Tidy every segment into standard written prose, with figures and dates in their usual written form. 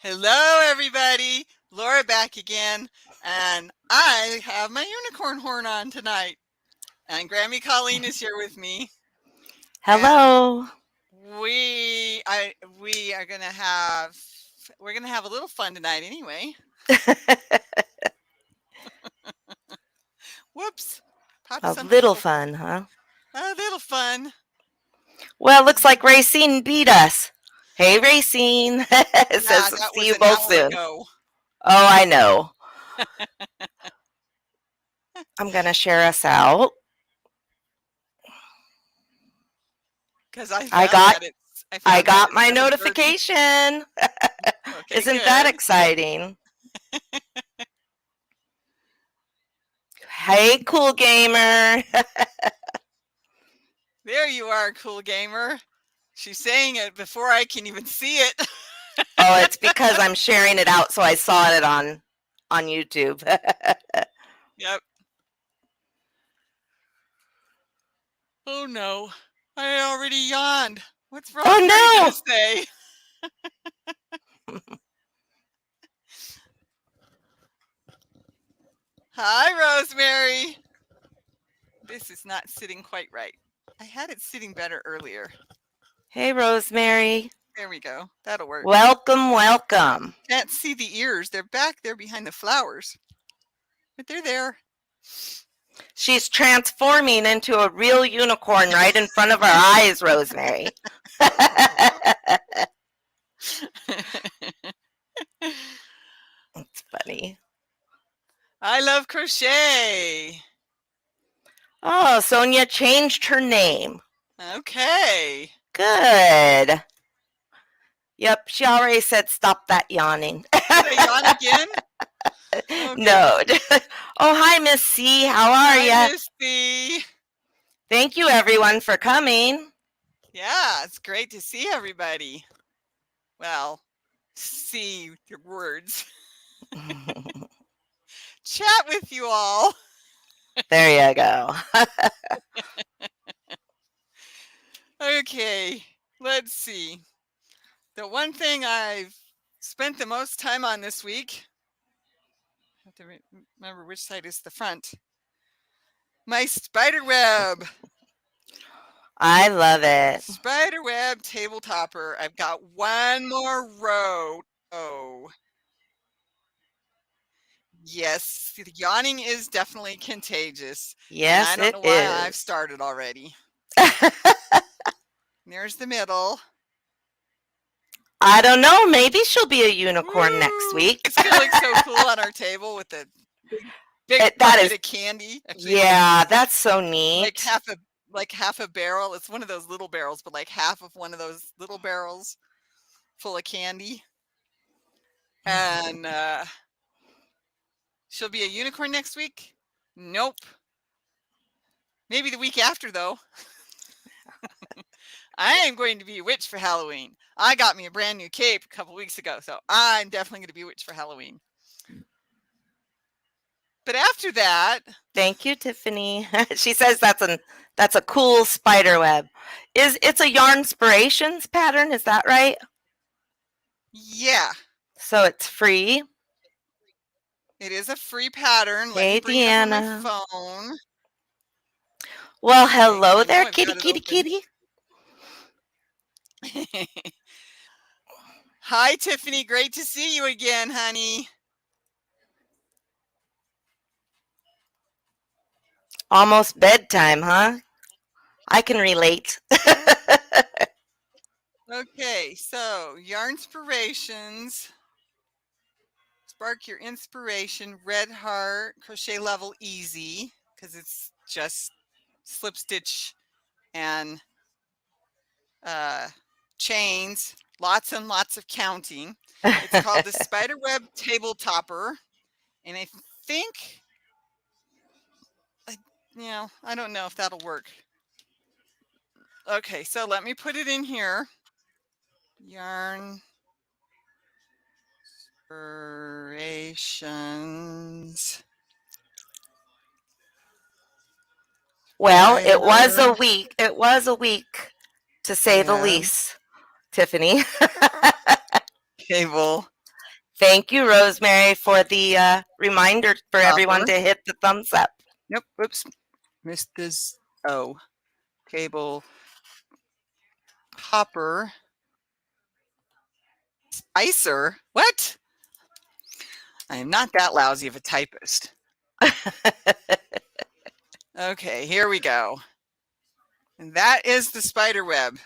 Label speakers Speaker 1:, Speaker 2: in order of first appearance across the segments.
Speaker 1: Hello, everybody. Laura back again, and I have my unicorn horn on tonight. And Grammy Colleen is here with me, and
Speaker 2: Hello.
Speaker 1: we are gonna have a little fun tonight anyway. Whoops, popped
Speaker 2: A
Speaker 1: something
Speaker 2: little
Speaker 1: open.
Speaker 2: fun, huh?
Speaker 1: A little fun.
Speaker 2: Well, looks like Racine beat us. Hey, Racine. It
Speaker 1: Yeah,
Speaker 2: says
Speaker 1: that
Speaker 2: see
Speaker 1: was
Speaker 2: you
Speaker 1: an
Speaker 2: both
Speaker 1: hour
Speaker 2: soon.
Speaker 1: ago.
Speaker 2: Oh, I know. I'm going to share us out.
Speaker 1: Because I
Speaker 2: I
Speaker 1: found
Speaker 2: got
Speaker 1: that it's I
Speaker 2: I
Speaker 1: found that
Speaker 2: got
Speaker 1: it's
Speaker 2: my
Speaker 1: 7:30.
Speaker 2: notification.
Speaker 1: Okay,
Speaker 2: Isn't that
Speaker 1: good.
Speaker 2: exciting? Hey, cool gamer.
Speaker 1: There you are, cool gamer. She's saying it before I can even see it.
Speaker 2: Oh, it's because I'm sharing it out so I saw it on YouTube.
Speaker 1: Yep. Oh no. I already yawned. What's Rosemary gonna
Speaker 2: Oh
Speaker 1: say? Hi, Rosemary. This is not sitting quite right. I had it sitting better earlier.
Speaker 2: Hey, Rosemary.
Speaker 1: There we go. That'll work.
Speaker 2: Welcome, welcome.
Speaker 1: Can't see the ears. They're back there behind the flowers. But they're there.
Speaker 2: She's transforming into a real unicorn right in front of our eyes, Rosemary. It's funny.
Speaker 1: I love crochet.
Speaker 2: Oh, Sonia changed her name.
Speaker 1: Okay.
Speaker 2: Good. Yep, she already said stop that yawning.
Speaker 1: Did I yawn again? Okay.
Speaker 2: No. Oh, hi, Miss C. How are
Speaker 1: Hi,
Speaker 2: ya?
Speaker 1: Misty.
Speaker 2: Thank you, everyone, for coming.
Speaker 1: Yeah, it's great to see everybody. Well, see your words. Chat with you all.
Speaker 2: There you go.
Speaker 1: Okay, let's see. The one thing I've spent the most time on this week, I have to remember which side is the front. My spider web.
Speaker 2: I love it.
Speaker 1: Spider web table topper. I've got one more row. Oh, yes, the yawning is definitely contagious. And I
Speaker 2: Yes,
Speaker 1: don't
Speaker 2: it
Speaker 1: know why I've
Speaker 2: is.
Speaker 1: started already. There's the middle.
Speaker 2: I don't know. Maybe she'll be a unicorn next
Speaker 1: Woo!
Speaker 2: week.
Speaker 1: It's gonna look so cool on our table with the big
Speaker 2: That
Speaker 1: bucket
Speaker 2: is,
Speaker 1: of candy. Actually, it's
Speaker 2: yeah, that's so
Speaker 1: like
Speaker 2: neat.
Speaker 1: half a barrel. It's one of those little barrels, but like half of one of those little barrels full of candy. And she'll be a unicorn next week? Nope. Maybe the week after though. I am going to be a witch for Halloween. I got me a brand new cape a couple weeks ago, so I'm definitely going to be a witch for Halloween. But after that,
Speaker 2: Thank you, Tiffany. She says that's a cool spider web. It's a yarn inspirations pattern, is that right?
Speaker 1: yeah,
Speaker 2: So it's free.
Speaker 1: it is a free pattern. Let me
Speaker 2: Hey,
Speaker 1: bring it up on my
Speaker 2: Deanna.
Speaker 1: phone.
Speaker 2: Well,
Speaker 1: Okay,
Speaker 2: hello
Speaker 1: I know
Speaker 2: there,
Speaker 1: I've
Speaker 2: kitty,
Speaker 1: got it
Speaker 2: kitty,
Speaker 1: open.
Speaker 2: kitty.
Speaker 1: Hi, Tiffany. Great to see you again, honey.
Speaker 2: Almost bedtime, huh? I can relate.
Speaker 1: Okay, so yarn inspirations. Spark your inspiration. Red heart, crochet level easy, because it's just slip stitch and chains. Lots and lots of counting. It's called the Spiderweb Table Topper, and I think, I don't know if that'll work. Okay, so let me put it in here. Yarn inspirations.
Speaker 2: Well, it was
Speaker 1: Spider
Speaker 2: a week. It was a week, to say the
Speaker 1: web
Speaker 2: least, Tiffany.
Speaker 1: table
Speaker 2: Thank you, Rosemary, for the reminder for everyone
Speaker 1: Topper.
Speaker 2: to hit the thumbs up.
Speaker 1: Nope. Oops. Missed this. Oh. Table topper. Spicer? What? I am not that lousy of a typist. Okay, here we go. And that is the spider web.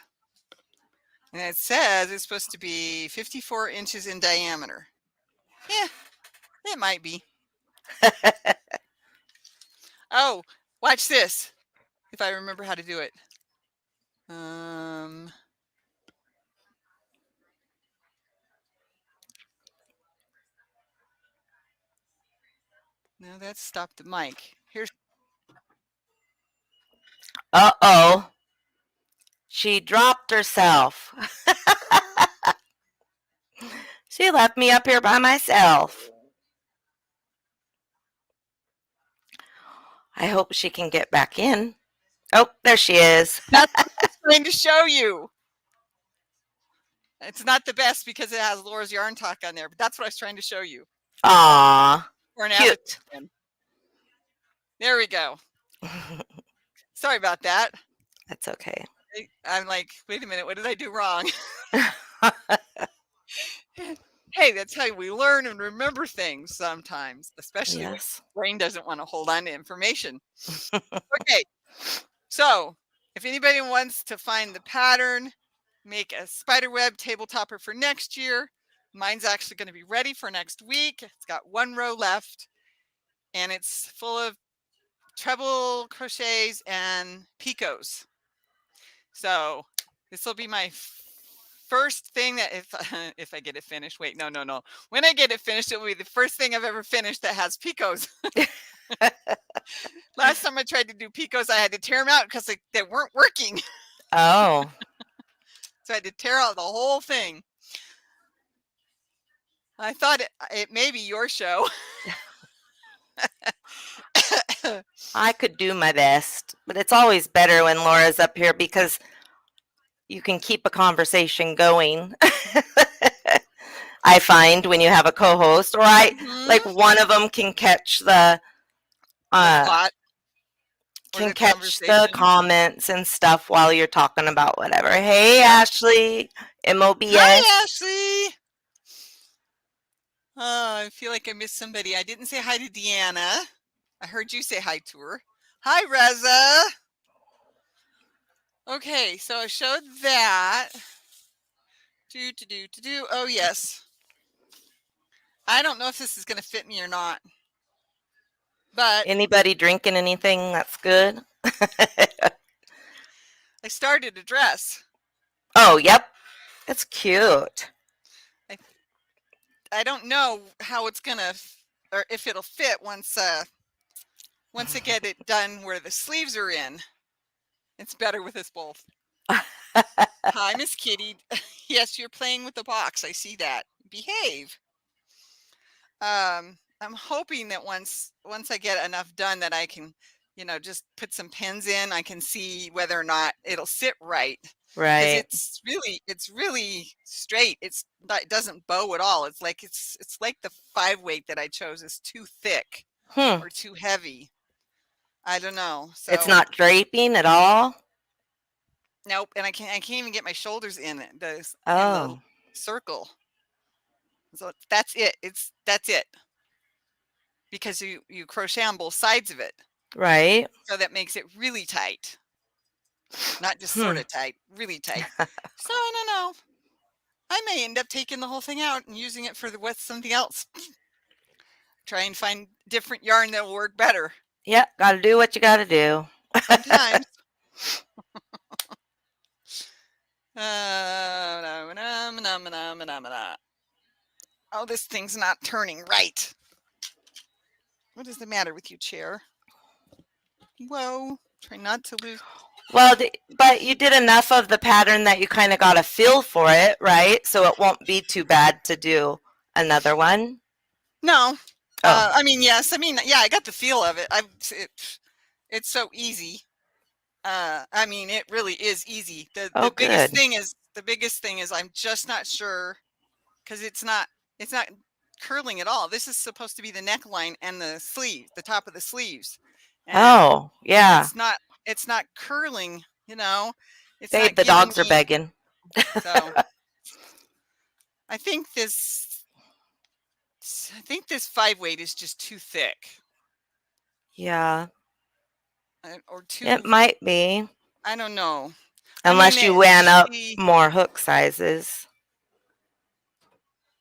Speaker 1: And it says it's supposed to be 54 inches in diameter. Yeah, it might be. Oh, watch this. If I remember how to do it. No, that stopped the mic. Here's
Speaker 2: Uh-oh. She dropped herself. She left me up here by myself. I hope she can get back in. Oh, there she is.
Speaker 1: that's what I was trying to show you. It's not the best because it has Laura's Yarn Talk on there, but that's what I was trying to show you.
Speaker 2: Aw,
Speaker 1: Or an
Speaker 2: cute.
Speaker 1: avatar. There we go. Sorry about that.
Speaker 2: That's okay.
Speaker 1: I'm like, wait a minute, what did I do wrong? Hey, that's how we learn and remember things sometimes, especially when
Speaker 2: Yes.
Speaker 1: the brain doesn't want to hold on to information. Okay, so if anybody wants to find the pattern, make a spider web table topper for next year. Mine's actually going to be ready for next week. It's got one row left and it's full of treble crochets and picots. So this will be my first thing that if I get it finished. Wait, no. When I get it finished, it will be the first thing I've ever finished that has picots. Last time I tried to do picots, I had to tear them out because they weren't working.
Speaker 2: Oh.
Speaker 1: So I had to tear out the whole thing. I thought it may be your show.
Speaker 2: I could do my best, but it's always better when Laura's up here because you can keep a conversation going. I find when you have a co-host, or like one of them can catch the
Speaker 1: thought
Speaker 2: can catch the comments and stuff while you're talking about whatever. Hey, Ashley, MOBS.
Speaker 1: Hi, Ashley. Oh, I feel like I missed somebody. I didn't say hi to Deanna. I heard you say hi to her. Hi, Reza. Okay, so I showed that. Oh, yes. I don't know if this is going to fit me or not. But
Speaker 2: anybody drinking anything that's good?
Speaker 1: I started a dress.
Speaker 2: Oh, yep. It's cute.
Speaker 1: I don't know how it's going to, or if it'll fit once I get it done where the sleeves are in. It's better with us both. Hi, Miss Kitty. Yes, you're playing with the box. I see that. Behave. I'm hoping that once I get enough done that I can, just put some pins in, I can see whether or not it'll sit right.
Speaker 2: Right.
Speaker 1: Because it's really straight. It doesn't bow at all. It's like the 5 weight that I chose is too thick or too heavy. I don't know. So
Speaker 2: it's not draping at all.
Speaker 1: Nope, and I can't even get my shoulders in it. In the circle. So that's it. That's it. Because you crochet on both sides of it.
Speaker 2: Right.
Speaker 1: So that makes it really tight. Not just sort of tight, really tight. So I don't know. I may end up taking the whole thing out and using it for something else. Try and find different yarn that will work better.
Speaker 2: Yep, gotta do what you gotta do.
Speaker 1: Sometimes. Oh, this thing's not turning right. What is the matter with you, chair? Whoa, try not to lose.
Speaker 2: Well, but you did enough of the pattern that you kind of got a feel for it, right? So it won't be too bad to do another one.
Speaker 1: No. I mean, yes. I mean, yeah, I got the feel of it. It's so easy. I mean, it really is easy. The biggest thing is I'm just not sure because it's not curling at all. This is supposed to be the neckline and the sleeve, the top of the sleeves. And
Speaker 2: Oh, yeah.
Speaker 1: it's not curling, you know. It's
Speaker 2: Babe,
Speaker 1: not
Speaker 2: the
Speaker 1: giving
Speaker 2: dogs are
Speaker 1: me
Speaker 2: begging.
Speaker 1: so I think this 5 weight is just too thick.
Speaker 2: Yeah,
Speaker 1: Or
Speaker 2: it
Speaker 1: too
Speaker 2: might be.
Speaker 1: I don't know. I mean
Speaker 2: Unless you ran up
Speaker 1: she
Speaker 2: more hook sizes.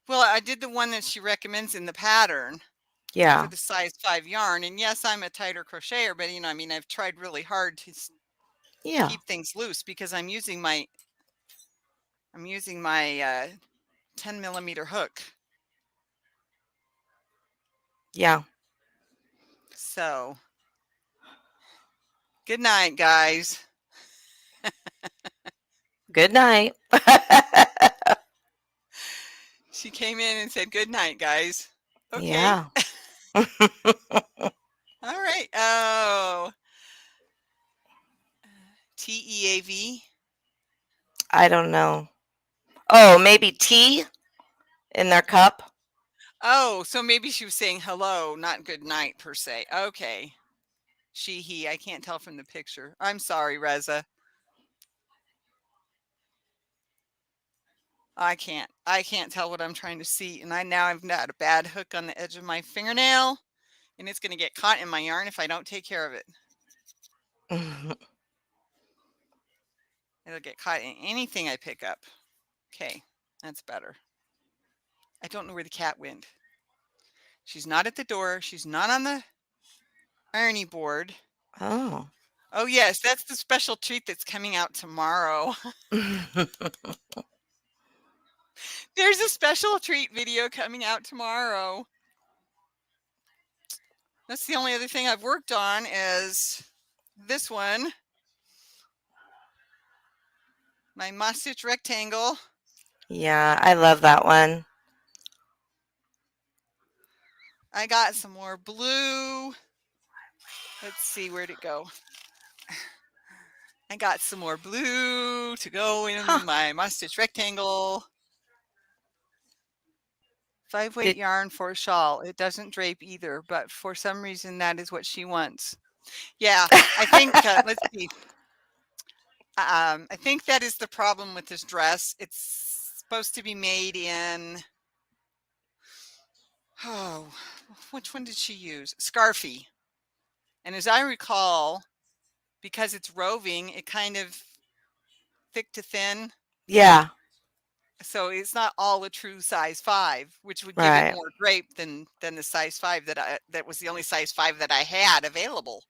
Speaker 1: well, I did the one that she recommends in the pattern for
Speaker 2: Yeah.
Speaker 1: the size 5 yarn, and yes, I'm a tighter crocheter, but I mean, I've tried really hard to
Speaker 2: Yeah.
Speaker 1: keep things loose because I'm using my 10 millimeter hook.
Speaker 2: Yeah.
Speaker 1: So, good night, guys.
Speaker 2: Good night.
Speaker 1: She came in and said, "Good night, guys." Okay.
Speaker 2: Yeah.
Speaker 1: All right. Oh, TEAV.
Speaker 2: I don't know. Oh, maybe tea in their cup?
Speaker 1: Oh, so maybe she was saying hello, not good night per se. Okay. She, he. I can't tell from the picture. I'm sorry, Reza. I can't tell what I'm trying to see. And I've got a bad hook on the edge of my fingernail, and it's going to get caught in my yarn if I don't take care of it. It'll get caught in anything I pick up. Okay, that's better. I don't know where the cat went. She's not at the door. She's not on the ironing board.
Speaker 2: Oh.
Speaker 1: Oh, yes, that's the special treat that's coming out tomorrow. There's a special treat video coming out tomorrow. That's the only other thing I've worked on is this one. My moss stitch rectangle.
Speaker 2: Yeah, I love that one.
Speaker 1: I got some more blue. Let's see, where'd it go? I got some more blue to go in
Speaker 2: Huh.
Speaker 1: my moss stitch rectangle. 5 weight
Speaker 2: Did
Speaker 1: yarn for a shawl. It doesn't drape either, but for some reason that is what she wants. Yeah, I think, let's see. I think that is the problem with this dress. It's supposed to be made in, oh, which one did she use? Scarfy. And as I recall, because it's roving, it kind of thick to thin.
Speaker 2: Yeah,
Speaker 1: So it's not all a true size 5, which would give it
Speaker 2: right.
Speaker 1: more drape than the size 5 that was the only size 5 that I had available.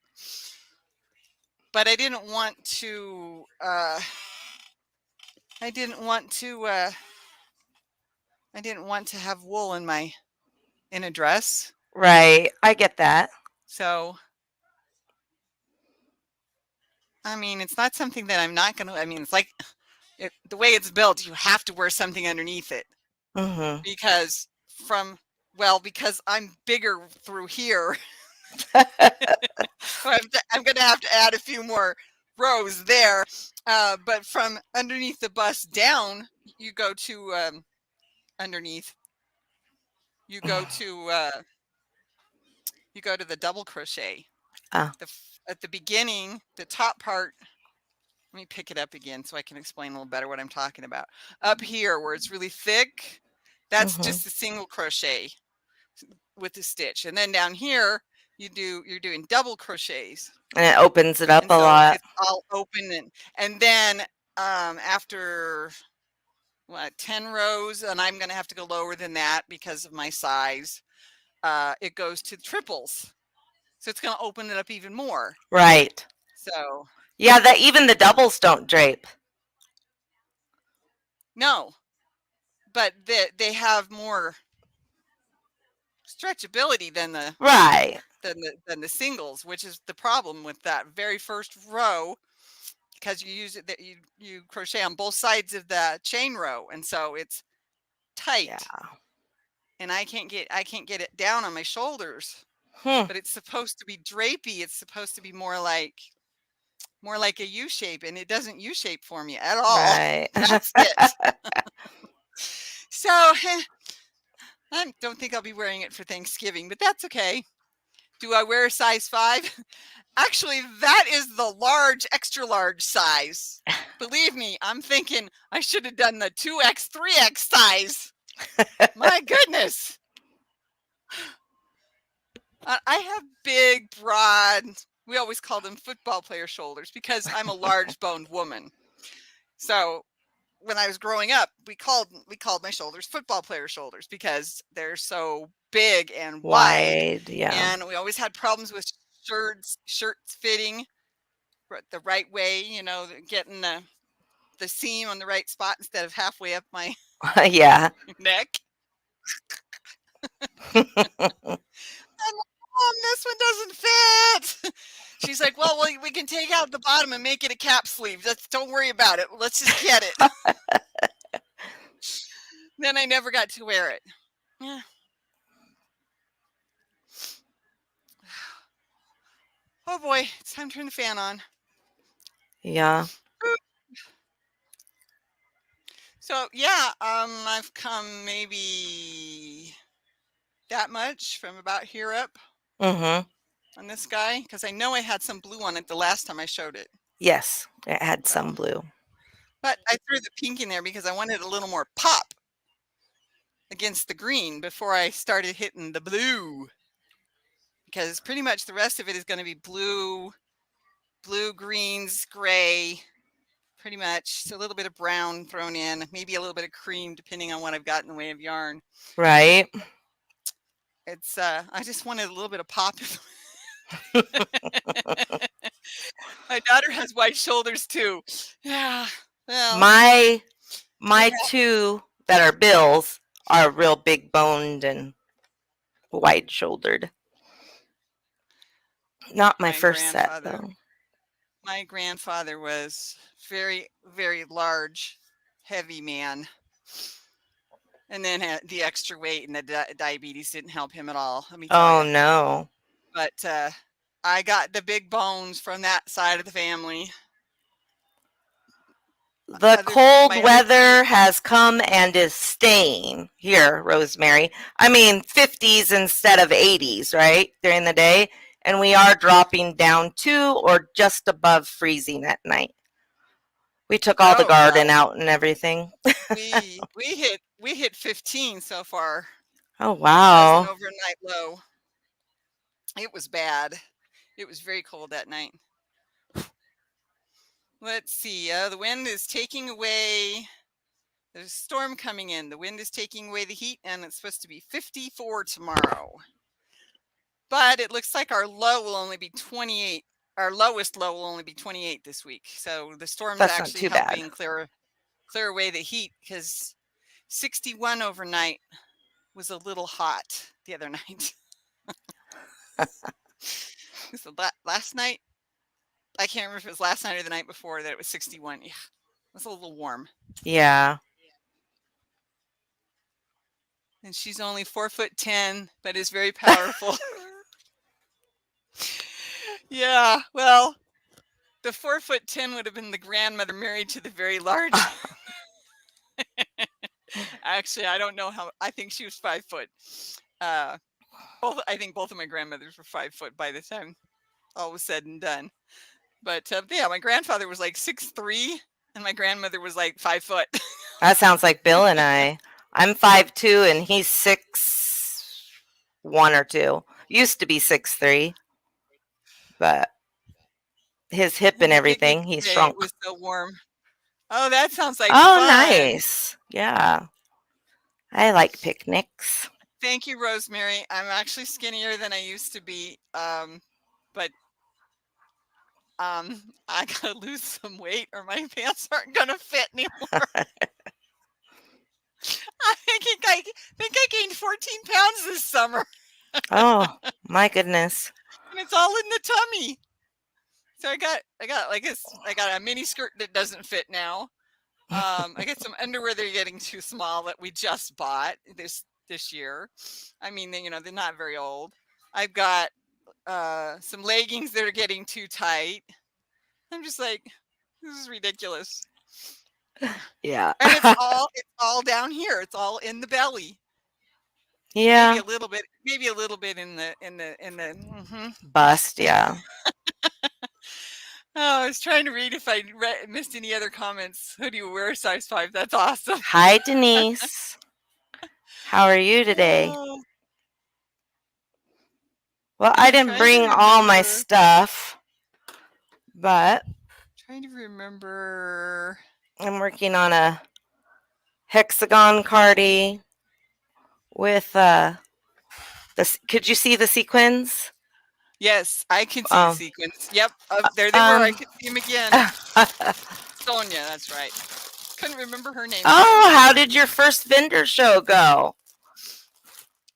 Speaker 1: But I didn't want to I didn't want to have wool in a dress.
Speaker 2: Right. I get that.
Speaker 1: So I mean, it's not something that I'm not going to, I mean, it's like the way it's built, you have to wear something underneath it
Speaker 2: Mhm.
Speaker 1: because because I'm bigger through here. I'm going to have to add a few more rows there. But from underneath the bust down, you go to underneath. You go to the double crochet.
Speaker 2: Ah.
Speaker 1: At the beginning, the top part. Let me pick it up again so I can explain a little better what I'm talking about. Up here, where it's really thick, that's
Speaker 2: Mhm.
Speaker 1: just a single crochet with the stitch, and then down here, you're doing double crochets.
Speaker 2: And it opens it up
Speaker 1: And
Speaker 2: a
Speaker 1: so
Speaker 2: lot.
Speaker 1: it's all open and then after 10 rows, and I'm going to have to go lower than that because of my size, it goes to triples. So it's going to open it up even more.
Speaker 2: Right.
Speaker 1: So
Speaker 2: Yeah, that even the doubles don't drape.
Speaker 1: no, but they have more stretchability than the
Speaker 2: Right.
Speaker 1: singles, which is the problem with that very first row because you use it that you crochet on both sides of the chain row, and so it's
Speaker 2: Yeah.
Speaker 1: tight, and I can't get it down on my shoulders.
Speaker 2: Hmm.
Speaker 1: But it's supposed to be drapey. It's supposed to be more like a U shape, and it doesn't U shape for me at all.
Speaker 2: Right.
Speaker 1: That's it. So I don't think I'll be wearing it for Thanksgiving, but that's okay. Do I wear a size 5? Actually, that is the large, extra large size. Believe me, I'm thinking I should have done the 2X, 3X size. My goodness. I have big, broad, we always call them football player shoulders because I'm a large boned woman. So when I was growing up, we called my shoulders football player shoulders because they're so big and wide.
Speaker 2: Wide, yeah.
Speaker 1: And we always had problems with shirts fitting the right way, getting the seam on the right spot instead of halfway up my
Speaker 2: Yeah.
Speaker 1: neck. I'm like, Mom, this one doesn't fit. She's like, well, we can take out the bottom and make it a cap sleeve. Don't worry about it. Let's just get it. Then I never got to wear it. Yeah. Oh boy, it's time to turn the fan on.
Speaker 2: Yeah.
Speaker 1: So yeah, I've come maybe that much from about here up
Speaker 2: Mhm.
Speaker 1: on this guy because I know I had some blue on it the last time I showed it.
Speaker 2: Yes, it had
Speaker 1: So,
Speaker 2: some blue.
Speaker 1: but I threw the pink in there because I wanted a little more pop against the green before I started hitting the blue. Because pretty much the rest of it is going to be blue, greens, gray, pretty much. So a little bit of brown thrown in, maybe a little bit of cream, depending on what I've got in the way of yarn.
Speaker 2: Right.
Speaker 1: It's I just wanted a little bit of pop. My daughter has wide shoulders too. Yeah. Well,
Speaker 2: My two that are Bills are real big boned and wide shouldered. Not my first set though.
Speaker 1: My grandfather was very, very large, heavy man. And then had the extra weight and the diabetes didn't help him at all. Let me tell
Speaker 2: Oh
Speaker 1: you.
Speaker 2: no.
Speaker 1: But I got the big bones from that side of the family.
Speaker 2: The cold
Speaker 1: My other 3
Speaker 2: weather has come and is staying here, Rosemary. I mean, 50s instead of 80s, right? During the day. And we are dropping down to or just above freezing at night. We took all the
Speaker 1: Oh,
Speaker 2: garden
Speaker 1: well,
Speaker 2: out and everything.
Speaker 1: we hit 15 so far
Speaker 2: Oh,
Speaker 1: as an
Speaker 2: wow.
Speaker 1: overnight low. It was bad. It was very cold that night. Let's see. The wind is taking away. There's a storm coming in. The wind is taking away the heat, and it's supposed to be 54 tomorrow. But it looks like our low will only be 28. Our lowest low will only be 28 this week. So the storm's
Speaker 2: That's not
Speaker 1: actually
Speaker 2: too bad.
Speaker 1: helping clear away the heat because 61 overnight was a little hot the other night. So last night, I can't remember if it was last night or the night before that it was 61. Yeah, it was a little warm.
Speaker 2: Yeah.
Speaker 1: And she's only 4'10", but is very powerful. Yeah, well, the 4'10" would have been the grandmother married to the very large. Actually, I don't know how. I think she was 5 foot. I think both of my grandmothers were 5 foot by the time all was said and done. But yeah, my grandfather was like 6'3", and my grandmother was like 5 foot.
Speaker 2: That sounds like Bill and I. I'm 5'2" and he's 6'1" or 2. Used to be 6'3", but his hip and
Speaker 1: And the picnic
Speaker 2: everything, he
Speaker 1: today, it
Speaker 2: shrunk.
Speaker 1: was so warm. Oh, that sounds like
Speaker 2: Oh,
Speaker 1: fun.
Speaker 2: nice. Yeah. I like picnics.
Speaker 1: Thank you, Rosemary. I'm actually skinnier than I used to be, but I gotta lose some weight or my pants aren't gonna fit anymore. I think I gained 14 pounds this summer,
Speaker 2: Oh, my goodness.
Speaker 1: and it's all in the tummy. So I got I got a mini skirt that doesn't fit now. I got some underwear that are getting too small that we just bought this year. I mean, they're not very old. I've got some leggings that are getting too tight. I'm just like, this is ridiculous.
Speaker 2: Yeah.
Speaker 1: And it's all down here. It's all in the belly.
Speaker 2: Yeah.
Speaker 1: Maybe a little bit in the.
Speaker 2: Bust, yeah.
Speaker 1: Oh, I was trying to read if I missed any other comments. Who do you wear size 5? That's awesome.
Speaker 2: Hi, Denise. How are you today?
Speaker 1: Oh,
Speaker 2: Well, I
Speaker 1: I'm
Speaker 2: didn't
Speaker 1: trying to
Speaker 2: bring all my
Speaker 1: remember.
Speaker 2: stuff, but
Speaker 1: Trying to remember.
Speaker 2: I'm working on a hexagon cardie with this. Could you see the sequins?
Speaker 1: Yes, I can see the
Speaker 2: Oh,
Speaker 1: sequins. Yep, there they were. I
Speaker 2: um.
Speaker 1: could see them again. Sonia, that's right. Couldn't remember her name for a
Speaker 2: Oh,
Speaker 1: minute.
Speaker 2: how did your first vendor show go?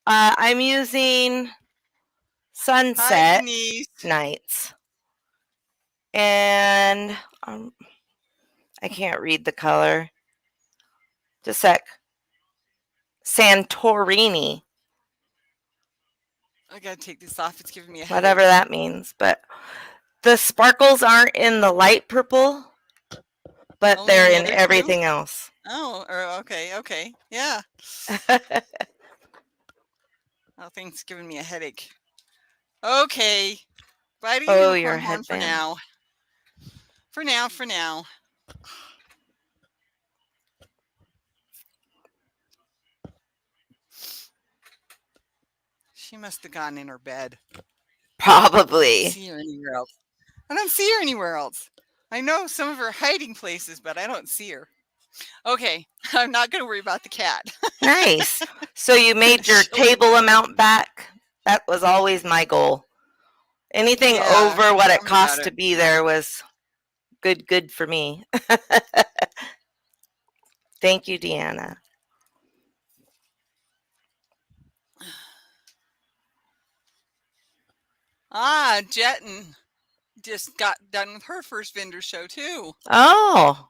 Speaker 2: I'm using
Speaker 1: Hi,
Speaker 2: Sunset
Speaker 1: Denise.
Speaker 2: Nights, and I can't read the color. Just a sec. Santorini,
Speaker 1: I gotta take this off. It's giving me a
Speaker 2: whatever
Speaker 1: headache.
Speaker 2: that means. But the sparkles aren't in the light purple, but
Speaker 1: Only in
Speaker 2: they're
Speaker 1: the
Speaker 2: in
Speaker 1: other two?
Speaker 2: everything else.
Speaker 1: Oh, okay. Yeah. Oh, thing's giving me a headache. Okay. Bye to your
Speaker 2: Oh, your
Speaker 1: unicorn horn for
Speaker 2: headband.
Speaker 1: now. For now. She must have gone in her bed. I don't
Speaker 2: Probably.
Speaker 1: see her anywhere else. I don't see her anywhere else. I know some of her hiding places, but I don't see her. Okay, I'm not going to worry about the cat.
Speaker 2: Nice. So you made your
Speaker 1: She'll leave
Speaker 2: table
Speaker 1: alone.
Speaker 2: amount back? That was always my goal. Anything
Speaker 1: Yeah,
Speaker 2: over what
Speaker 1: tell
Speaker 2: it
Speaker 1: me about
Speaker 2: cost
Speaker 1: it.
Speaker 2: to be there was good for me. Thank you, Deanna.
Speaker 1: Ah, Jetton just got done with her first vendor show too.
Speaker 2: Oh.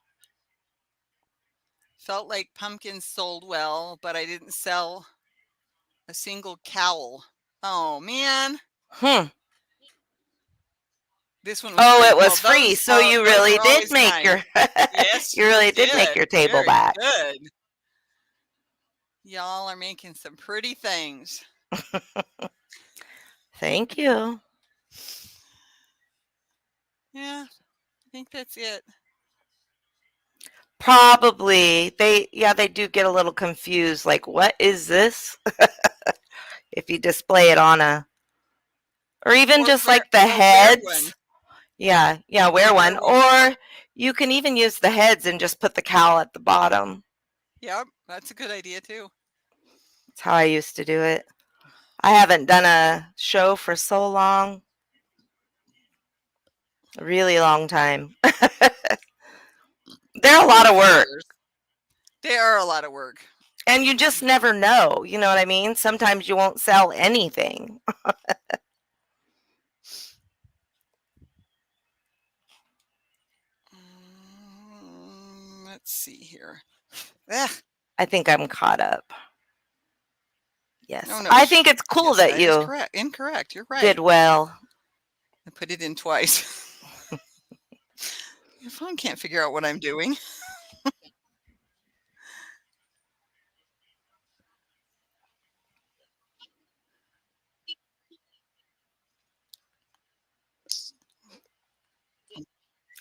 Speaker 1: Felt like pumpkins sold well, but I didn't sell a single cowl. Oh man,
Speaker 2: Hmm.
Speaker 1: this one was
Speaker 2: Oh,
Speaker 1: free.
Speaker 2: it
Speaker 1: Well,
Speaker 2: was free, so you
Speaker 1: those
Speaker 2: really
Speaker 1: are
Speaker 2: did
Speaker 1: always
Speaker 2: make
Speaker 1: kind.
Speaker 2: your
Speaker 1: Yes,
Speaker 2: you
Speaker 1: you
Speaker 2: really did make
Speaker 1: did.
Speaker 2: your table
Speaker 1: Very
Speaker 2: back.
Speaker 1: good. Y'all are making some pretty things.
Speaker 2: Thank you.
Speaker 1: Yeah, I think that's it.
Speaker 2: Probably. They do get a little confused like what is this? If you display it on a or even just like the
Speaker 1: Or wear one.
Speaker 2: heads. Yeah, wear
Speaker 1: Wear
Speaker 2: one.
Speaker 1: one.
Speaker 2: Or you can even use the heads and just put the cowl at the bottom.
Speaker 1: Yep, that's a good idea too.
Speaker 2: That's how I used to do it. I haven't done a show for so long. A really long time. They're a
Speaker 1: Been
Speaker 2: lot
Speaker 1: a
Speaker 2: of
Speaker 1: few
Speaker 2: work.
Speaker 1: years. They are a lot of work.
Speaker 2: And you just never know. You know what I mean? Sometimes you won't sell anything.
Speaker 1: Let's see here. Ugh.
Speaker 2: I think I'm caught up.
Speaker 1: No,
Speaker 2: Yes.
Speaker 1: no.
Speaker 2: I think it's cool
Speaker 1: Yes,
Speaker 2: that
Speaker 1: that is
Speaker 2: you
Speaker 1: correct. Incorrect. You're right.
Speaker 2: did well.
Speaker 1: I put it in twice. Your phone can't figure out what I'm doing.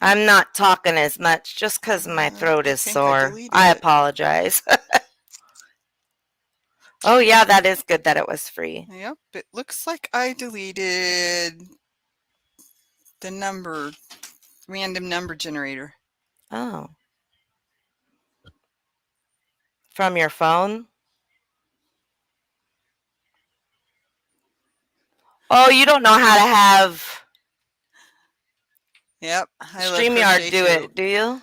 Speaker 2: I'm not talking as much just because my throat
Speaker 1: I
Speaker 2: is
Speaker 1: think I
Speaker 2: sore.
Speaker 1: deleted
Speaker 2: I
Speaker 1: it.
Speaker 2: apologize. Oh, yeah, that is good that it was free.
Speaker 1: Yep, it looks like I deleted the random number generator.
Speaker 2: Oh. From your phone? Oh, you don't know how to have
Speaker 1: Yep, I love
Speaker 2: StreamYard
Speaker 1: crochet
Speaker 2: do
Speaker 1: too.
Speaker 2: it, do you?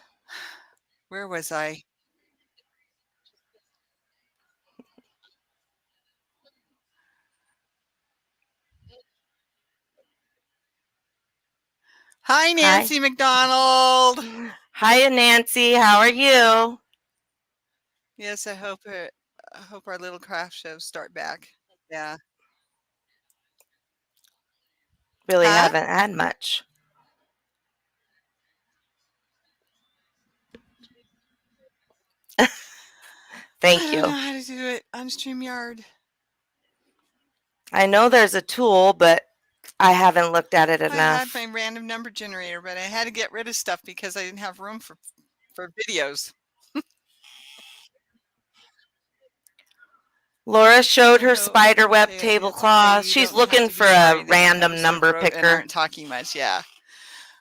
Speaker 1: Where was I? Hi,
Speaker 2: Hi.
Speaker 1: Nancy McDonald.
Speaker 2: Hiya, Nancy. How are you?
Speaker 1: Yes, I hope our little craft shows start back. Yeah.
Speaker 2: Really
Speaker 1: Huh?
Speaker 2: haven't had much.
Speaker 1: I
Speaker 2: Thank
Speaker 1: don't know
Speaker 2: you.
Speaker 1: how to do it on StreamYard.
Speaker 2: I know there's a tool, but I haven't looked at it
Speaker 1: I had
Speaker 2: enough.
Speaker 1: my random number generator, but I had to get rid of stuff because I didn't have room for videos.
Speaker 2: Laura showed her
Speaker 1: I hope
Speaker 2: spiderweb
Speaker 1: it's okay.
Speaker 2: tablecloth.
Speaker 1: You
Speaker 2: She's
Speaker 1: don't have
Speaker 2: looking
Speaker 1: to be
Speaker 2: for a
Speaker 1: sorry that
Speaker 2: random
Speaker 1: episodes
Speaker 2: number
Speaker 1: wrote and
Speaker 2: picker.
Speaker 1: aren't talking much. Yeah.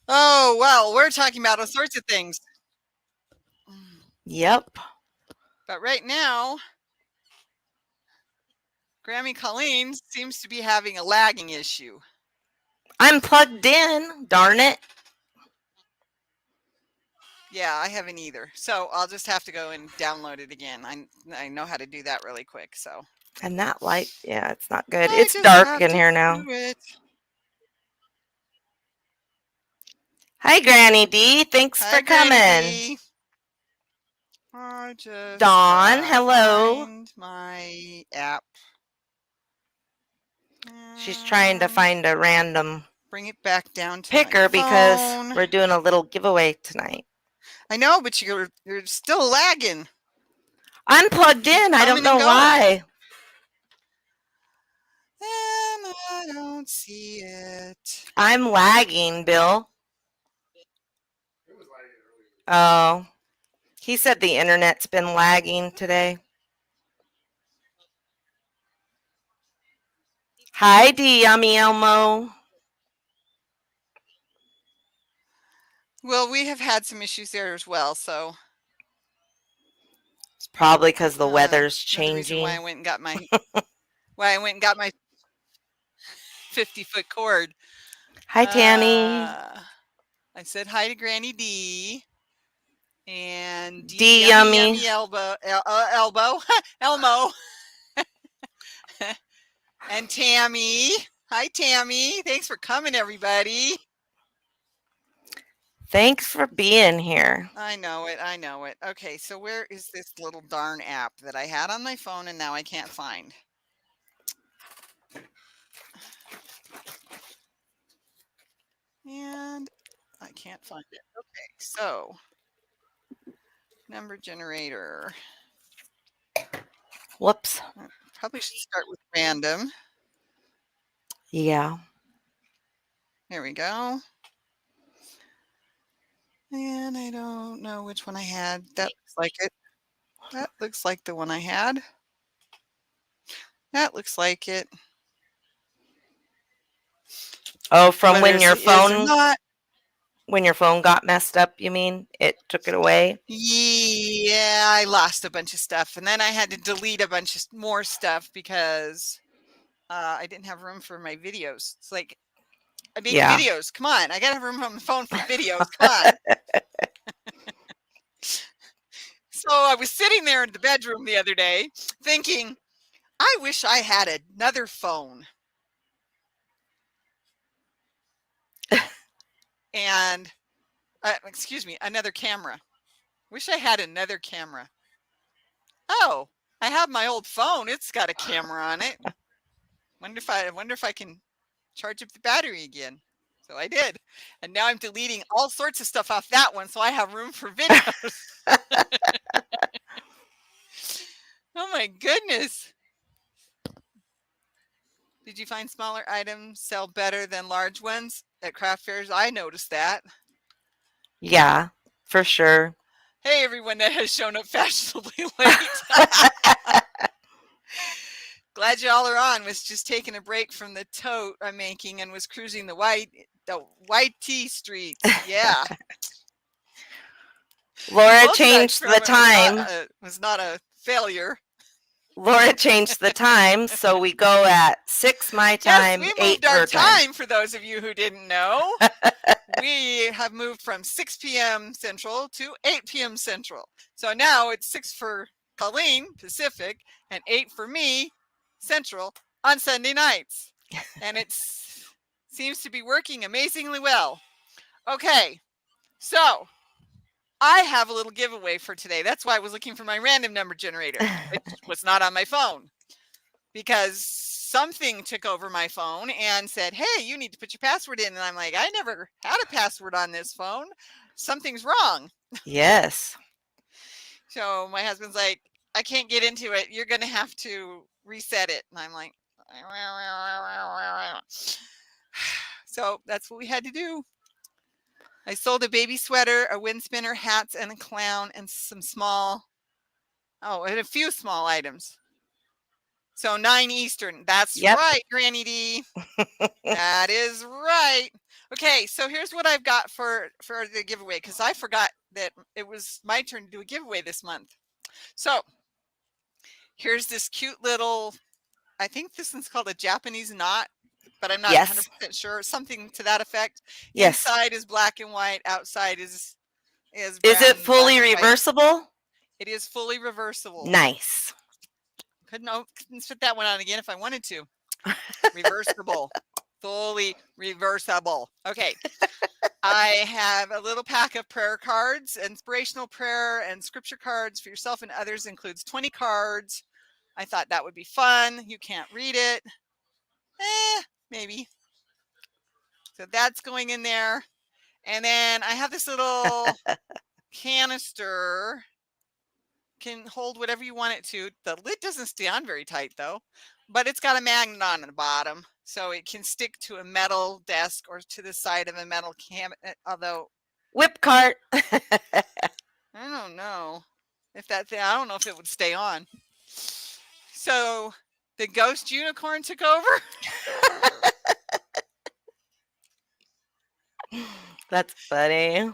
Speaker 1: Oh, well, we're talking about all sorts of things.
Speaker 2: Yep.
Speaker 1: But right now, Grammy Colleen seems to be having a lagging issue.
Speaker 2: I'm plugged in, darn it.
Speaker 1: Yeah, I haven't either. So I'll just have to go and download it again. I know how to do that really quick. So
Speaker 2: And that light, yeah, it's not good.
Speaker 1: I
Speaker 2: It's
Speaker 1: just
Speaker 2: dark
Speaker 1: have
Speaker 2: in
Speaker 1: to
Speaker 2: here now.
Speaker 1: do it.
Speaker 2: Hi, Granny D. Thanks
Speaker 1: Hi,
Speaker 2: for coming.
Speaker 1: Granny D. I just
Speaker 2: Dawn, hello.
Speaker 1: find my app.
Speaker 2: She's trying to find a random
Speaker 1: Bring it back down to
Speaker 2: picker
Speaker 1: my
Speaker 2: because
Speaker 1: phone.
Speaker 2: we're doing a little giveaway tonight.
Speaker 1: I know, but you're still lagging.
Speaker 2: I'm plugged in. I don't know why.
Speaker 1: And I don't see it.
Speaker 2: I'm lagging, Bill. Oh, he said the internet's been lagging today. Hi, D Yummy Elmo.
Speaker 1: Well, we have had some issues there as well, so
Speaker 2: It's probably because the weather's
Speaker 1: another reason
Speaker 2: changing.
Speaker 1: why I went and got my 50-foot cord.
Speaker 2: Hi, Tammy.
Speaker 1: I said hi to Granny D. And
Speaker 2: D Yummy.
Speaker 1: Elmo. And Tammy. Hi, Tammy. Thanks for coming, everybody.
Speaker 2: Thanks for being here.
Speaker 1: I know it. I know it. Okay, so where is this little darn app that I had on my phone and now I can't find? And I can't find it. Okay, so number generator.
Speaker 2: Whoops.
Speaker 1: Probably should start with random.
Speaker 2: Yeah.
Speaker 1: There we go. And I don't know which one I had. That looks like it. That looks like the one I had. That looks like it.
Speaker 2: Oh, from
Speaker 1: Whether
Speaker 2: when your
Speaker 1: it is or
Speaker 2: phone
Speaker 1: not.
Speaker 2: when your phone got messed up, you mean? It took it away?
Speaker 1: Yeah, I lost a bunch of stuff, and then I had to delete a bunch of more stuff because I didn't have room for my videos. It's like I make videos. Come on, I gotta have room on the phone for videos. Come on. So I was sitting there in the bedroom the other day thinking, I wish I had another phone. And excuse me, another camera. Wish I had another camera. Oh, I have my old phone. It's got a camera on it. Wonder if I can charge up the battery again. So I did. And now I'm deleting all sorts of stuff off that one so I have room for videos. Oh my goodness. Did you find smaller items sell better than large ones at craft fairs? I noticed that.
Speaker 2: Yeah, for sure.
Speaker 1: Hey, everyone that has shown up fashionably late. Glad y'all are on. Was just taking a break from the tote I'm making and was cruising the white tea streets. Yeah.
Speaker 2: Laura changed the time.
Speaker 1: Was not a failure.
Speaker 2: Laura changed the time, so we go at 6 my time,
Speaker 1: yes, we
Speaker 2: 8
Speaker 1: moved our
Speaker 2: her time.
Speaker 1: For those of you who didn't know. We have moved from 6 p.m. Central to 8 p.m. Central. So now it's 6 for Colleen Pacific and 8 for me Central on Sunday nights. And it seems to be working amazingly well. Okay, so I have a little giveaway for today. That's why I was looking for my random number generator. It was not on my phone because something took over my phone and said, hey, you need to put your password in. And I'm like, I never had a password on this phone. Something's wrong.
Speaker 2: Yes.
Speaker 1: So my husband's like, I can't get into it. You're going to have to reset it. And I'm like, So that's what we had to do. I sold a baby sweater, a wind spinner, hats, and a clown, and and a few small items. So 9 Eastern. That's
Speaker 2: Yep.
Speaker 1: right, Granny D. That is right. Okay, so here's what I've got for the giveaway because I forgot that it was my turn to do a giveaway this month. So here's this cute little, I think this one's called a Japanese knot, but I'm not
Speaker 2: Yes.
Speaker 1: 100% sure. Something to that effect.
Speaker 2: Yes.
Speaker 1: Inside is black and white. Outside is
Speaker 2: Is
Speaker 1: brown
Speaker 2: it
Speaker 1: and black
Speaker 2: fully
Speaker 1: and white.
Speaker 2: reversible?
Speaker 1: It is fully reversible.
Speaker 2: Nice.
Speaker 1: Couldn't fit that one on again if I wanted to. Reversible. Fully reversible. Okay. I have a little pack of prayer cards, inspirational prayer and scripture cards for yourself and others. Includes 20 cards. I thought that would be fun. You can't read it. Maybe. So that's going in there. And then I have this little canister. Can hold whatever you want it to. The lid doesn't stay on very tight though, but it's got a magnet on the bottom. So it can stick to a metal desk or to the side of a metal cabinet. Although
Speaker 2: Whip cart.
Speaker 1: I don't know if I don't know if it would stay on. So the ghost unicorn took over.
Speaker 2: That's funny.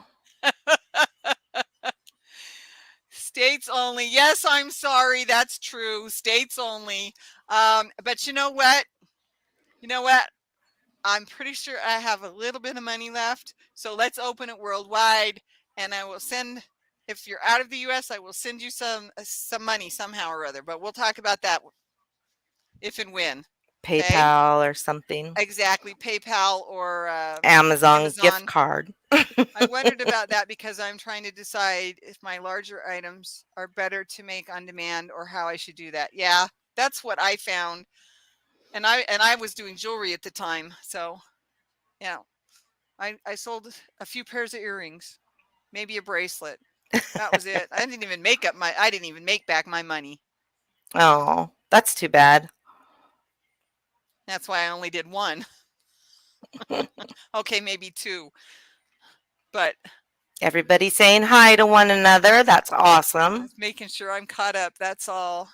Speaker 1: States only. Yes, I'm sorry. That's true. States only. But you know what? I'm pretty sure I have a little bit of money left. So let's open it worldwide. And I will send, if you're out of the US, I will send you some money somehow or other. But we'll talk about that if and when.
Speaker 2: PayPal or something.
Speaker 1: Exactly. PayPal or
Speaker 2: Amazon gift card.
Speaker 1: I wondered about that because I'm trying to decide if my larger items are better to make on demand or how I should do that. Yeah, that's what I found. And I was doing jewelry at the time. So, yeah, I sold a few pairs of earrings, maybe a bracelet. That was it. I didn't even make back my money.
Speaker 2: Oh, that's too bad.
Speaker 1: That's why I only did one. Okay, maybe two. But
Speaker 2: everybody's saying hi to one another. That's awesome.
Speaker 1: Just making sure I'm caught up. That's all.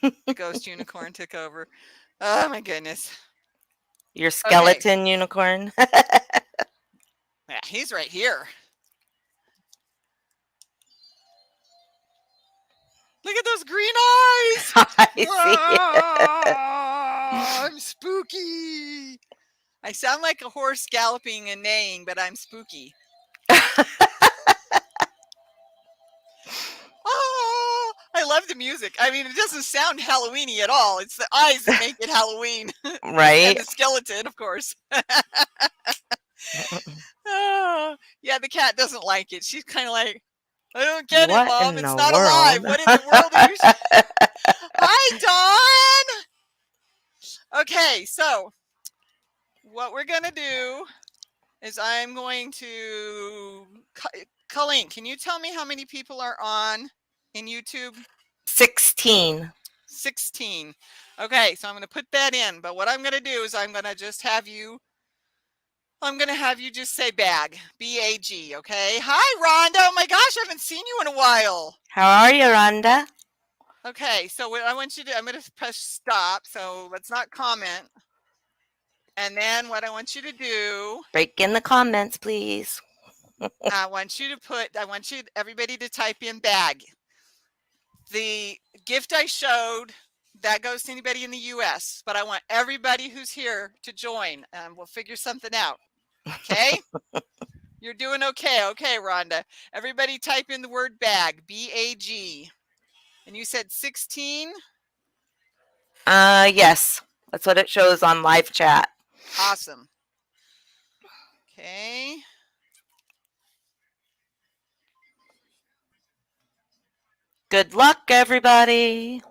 Speaker 1: The ghost unicorn took over. Oh my goodness.
Speaker 2: Your skeleton unicorn.
Speaker 1: Yeah, he's right here. Look at those green eyes.
Speaker 2: I
Speaker 1: I'm spooky. I sound like a horse galloping and neighing, but I'm spooky. Oh, I love the music. I mean, it doesn't sound Halloweeny at all. It's the eyes that make it Halloween.
Speaker 2: Right?
Speaker 1: And the skeleton, of course. Oh, yeah, the cat doesn't like it. She's kind of like, I don't get
Speaker 2: What
Speaker 1: it, Mom.
Speaker 2: in
Speaker 1: It's
Speaker 2: the
Speaker 1: not
Speaker 2: world?
Speaker 1: alive. What in the world are you? Hi, Dawn. Okay, so what we're gonna do is I'm going to Colleen. Can you tell me how many people are on in YouTube?
Speaker 2: 16.
Speaker 1: 16. Okay, so I'm going to put that in. But what I'm going to do is I'm going to have you just say bag. B-A-G, okay? Hi, Rhonda. Oh my gosh, I haven't seen you in a while.
Speaker 2: How are you, Rhonda?
Speaker 1: Okay, so what I want you to, I'm going to press stop. So let's not comment. And then what I want you to do.
Speaker 2: Break in the comments, please.
Speaker 1: I want everybody to type in bag. The gift I showed, that goes to anybody in the US, but I want everybody who's here to join and we'll figure something out. Okay? You're doing okay. Okay, Rhonda. Everybody type in the word bag, B-A-G. And you said 16?
Speaker 2: Yes. That's what it shows on live chat.
Speaker 1: Awesome. Okay.
Speaker 2: Good luck, everybody.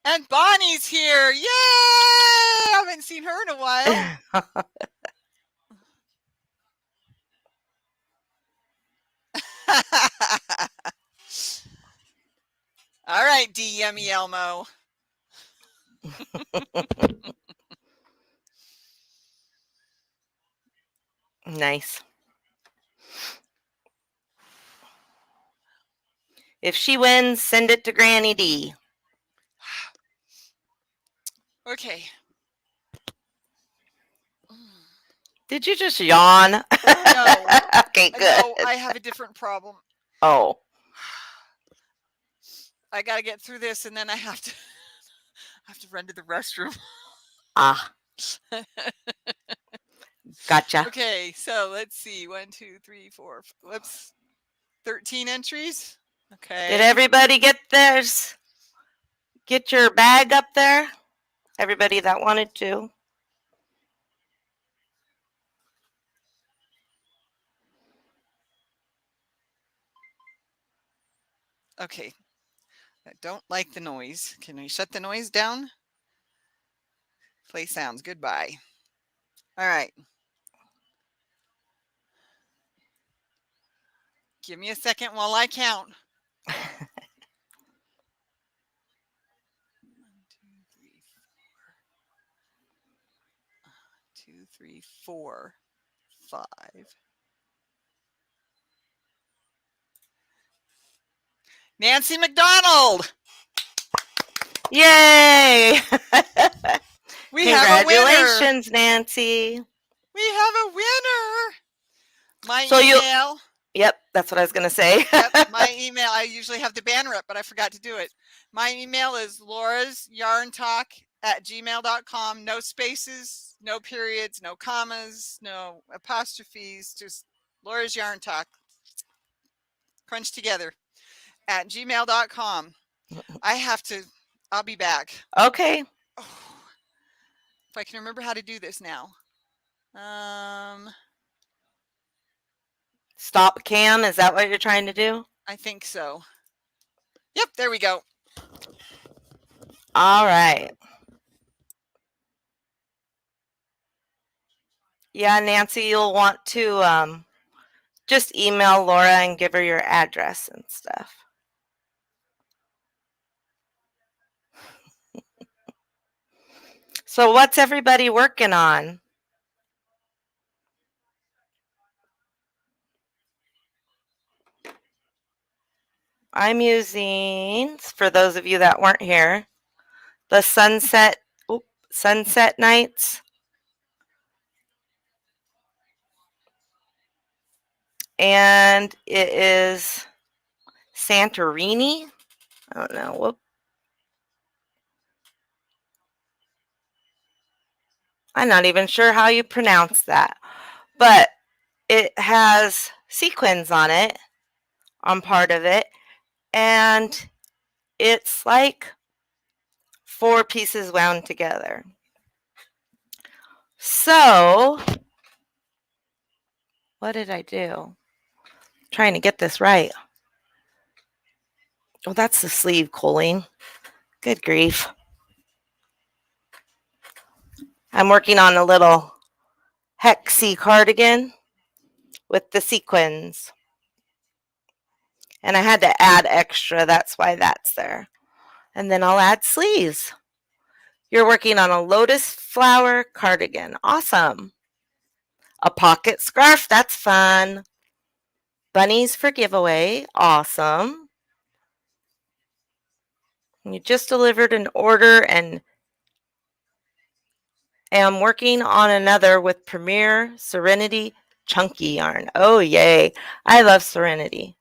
Speaker 1: And Bonnie's here. Yay! I haven't seen her in a while. All right, D. Yummy Elmo.
Speaker 2: Nice. If she wins, send it to Granny D.
Speaker 1: Okay.
Speaker 2: Did you just yawn?
Speaker 1: No.
Speaker 2: Okay, good.
Speaker 1: No, I have a different problem.
Speaker 2: Oh.
Speaker 1: I got to get through this, and then I have to run to the restroom.
Speaker 2: Ah. Gotcha.
Speaker 1: Okay, so let's see. 1, 2, 3, 4. Whoops. 13 entries. Okay.
Speaker 2: Did everybody get theirs? Get your bag up there? Everybody that wanted to.
Speaker 1: Okay. I don't like the noise. Can we shut the noise down? Play sounds. Goodbye. All right. Give me a second while I count. 1, 2, 3, 4, 5. Nancy McDonald.
Speaker 2: Yay!
Speaker 1: We have a winner.
Speaker 2: Congratulations, Nancy.
Speaker 1: We have a winner. My
Speaker 2: So
Speaker 1: email.
Speaker 2: Yep, that's what I was going to say.
Speaker 1: Yep, my email. I usually have the banner up, but I forgot to do it. My email is laurasyarntalk@gmail.com. No spaces, no periods, no commas, no apostrophes, just Laura's Yarn Talk. Crunched together at gmail.com. I'll be back.
Speaker 2: Okay.
Speaker 1: Oh, if I can remember how to do this now.
Speaker 2: Stop cam, is that what you're trying to do?
Speaker 1: I think so. Yep, there we go.
Speaker 2: All right. Yeah, Nancy, you'll want to just email Laura and give her your address and stuff. So what's everybody working on? I'm using, for those of you that weren't here, the Sunset Nights. And it is Santorini. I don't know. Whoop. I'm not even sure how you pronounce that. But it has sequins on it, on part of it. And it's like 4 pieces wound together. So, what did I do? Trying to get this right. Oh, that's the sleeve, Colleen. Good grief. I'm working on a little hexy cardigan with the sequins. And I had to add extra, that's why that's there. And then I'll add sleeves. You're working on a lotus flower cardigan. Awesome. A pocket scarf, that's fun. Bunnies for giveaway, awesome. You just delivered an order and am working on another with Premier Serenity Chunky Yarn. Oh, yay. I love Serenity.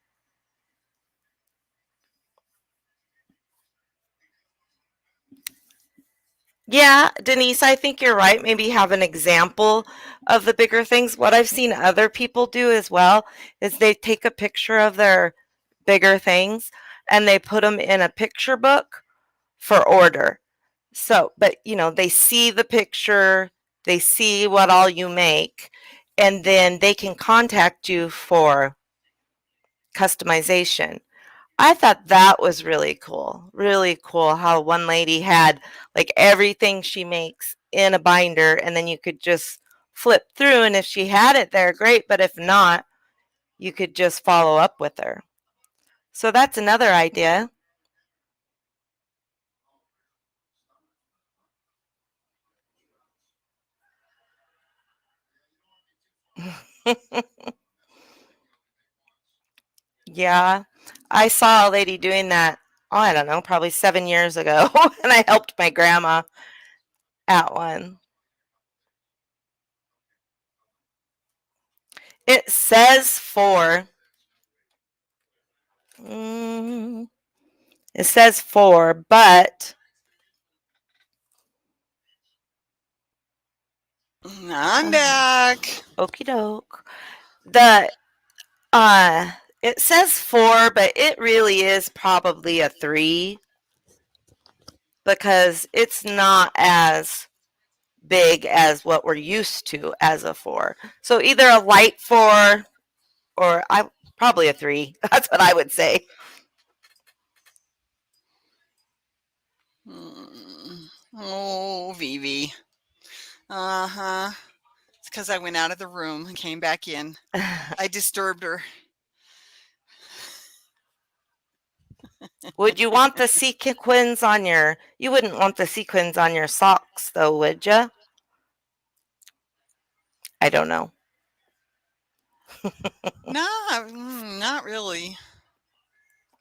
Speaker 2: Yeah, Denise, I think you're right. Maybe have an example of the bigger things. What I've seen other people do as well is they take a picture of their bigger things and they put them in a picture book for order. So, but they see the picture, they see what all you make, and then they can contact you for customization. I thought that was really cool. Really cool how one lady had like everything she makes in a binder and then you could just flip through, and if she had it there, great, but if not, you could just follow up with her. So that's another idea. Yeah. I saw a lady doing that, oh, I don't know, probably 7 years ago, and I helped my grandma at one. It says four. Mm, it says four, but
Speaker 1: I'm back.
Speaker 2: okie doke. The uh it says four, but it really is probably a three because it's not as big as what we're used to as a four. So either a light four or I probably a three. That's what I would say.
Speaker 1: Oh, Vivi. Uh-huh. It's because I went out of the room and came back in. I disturbed her.
Speaker 2: Would you want the sequins on your? You wouldn't want the sequins on your socks, though, would you? I don't know.
Speaker 1: No, not really.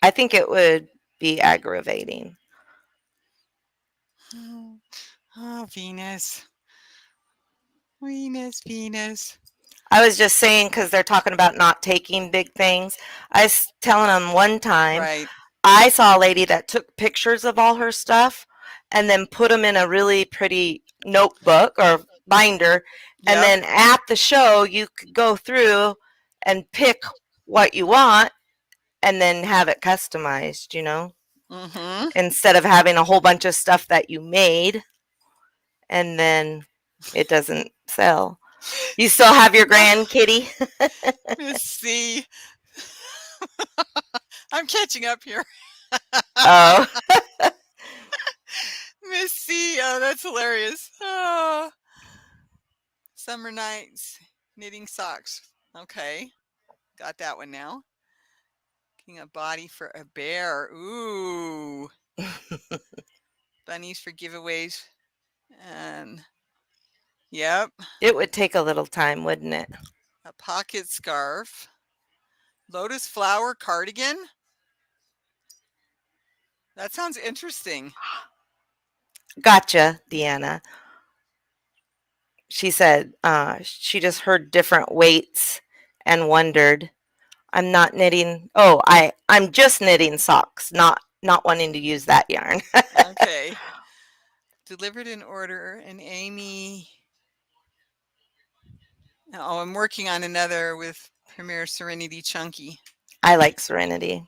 Speaker 2: I think it would be aggravating.
Speaker 1: Oh, Venus. Venus, Venus.
Speaker 2: I was just saying because they're talking about not taking big things. I was telling them one time
Speaker 1: Right.
Speaker 2: I saw a lady that took pictures of all her stuff and then put them in a really pretty notebook or binder. And
Speaker 1: Yep.
Speaker 2: then at the show, you could go through and pick what you want and then have it customized,
Speaker 1: Mm-hmm.
Speaker 2: instead of having a whole bunch of stuff that you made and then it doesn't sell. You still have your grand kitty?
Speaker 1: Let's see. I'm catching up here.
Speaker 2: Oh,
Speaker 1: Miss C. Oh, that's hilarious. Oh, summer nights, knitting socks. Okay, got that one now. Making a body for a bear. Ooh, bunnies for giveaways. And yep,
Speaker 2: it would take a little time, wouldn't it?
Speaker 1: a pocket scarf. Lotus flower cardigan. That sounds interesting.
Speaker 2: Gotcha, Deanna. She said she just heard different weights and wondered. I'm not knitting. Oh, I'm just knitting socks, not wanting to use that yarn.
Speaker 1: Okay. Delivered in order, and Amy. Oh, I'm working on another with Premier Serenity Chunky.
Speaker 2: I like Serenity.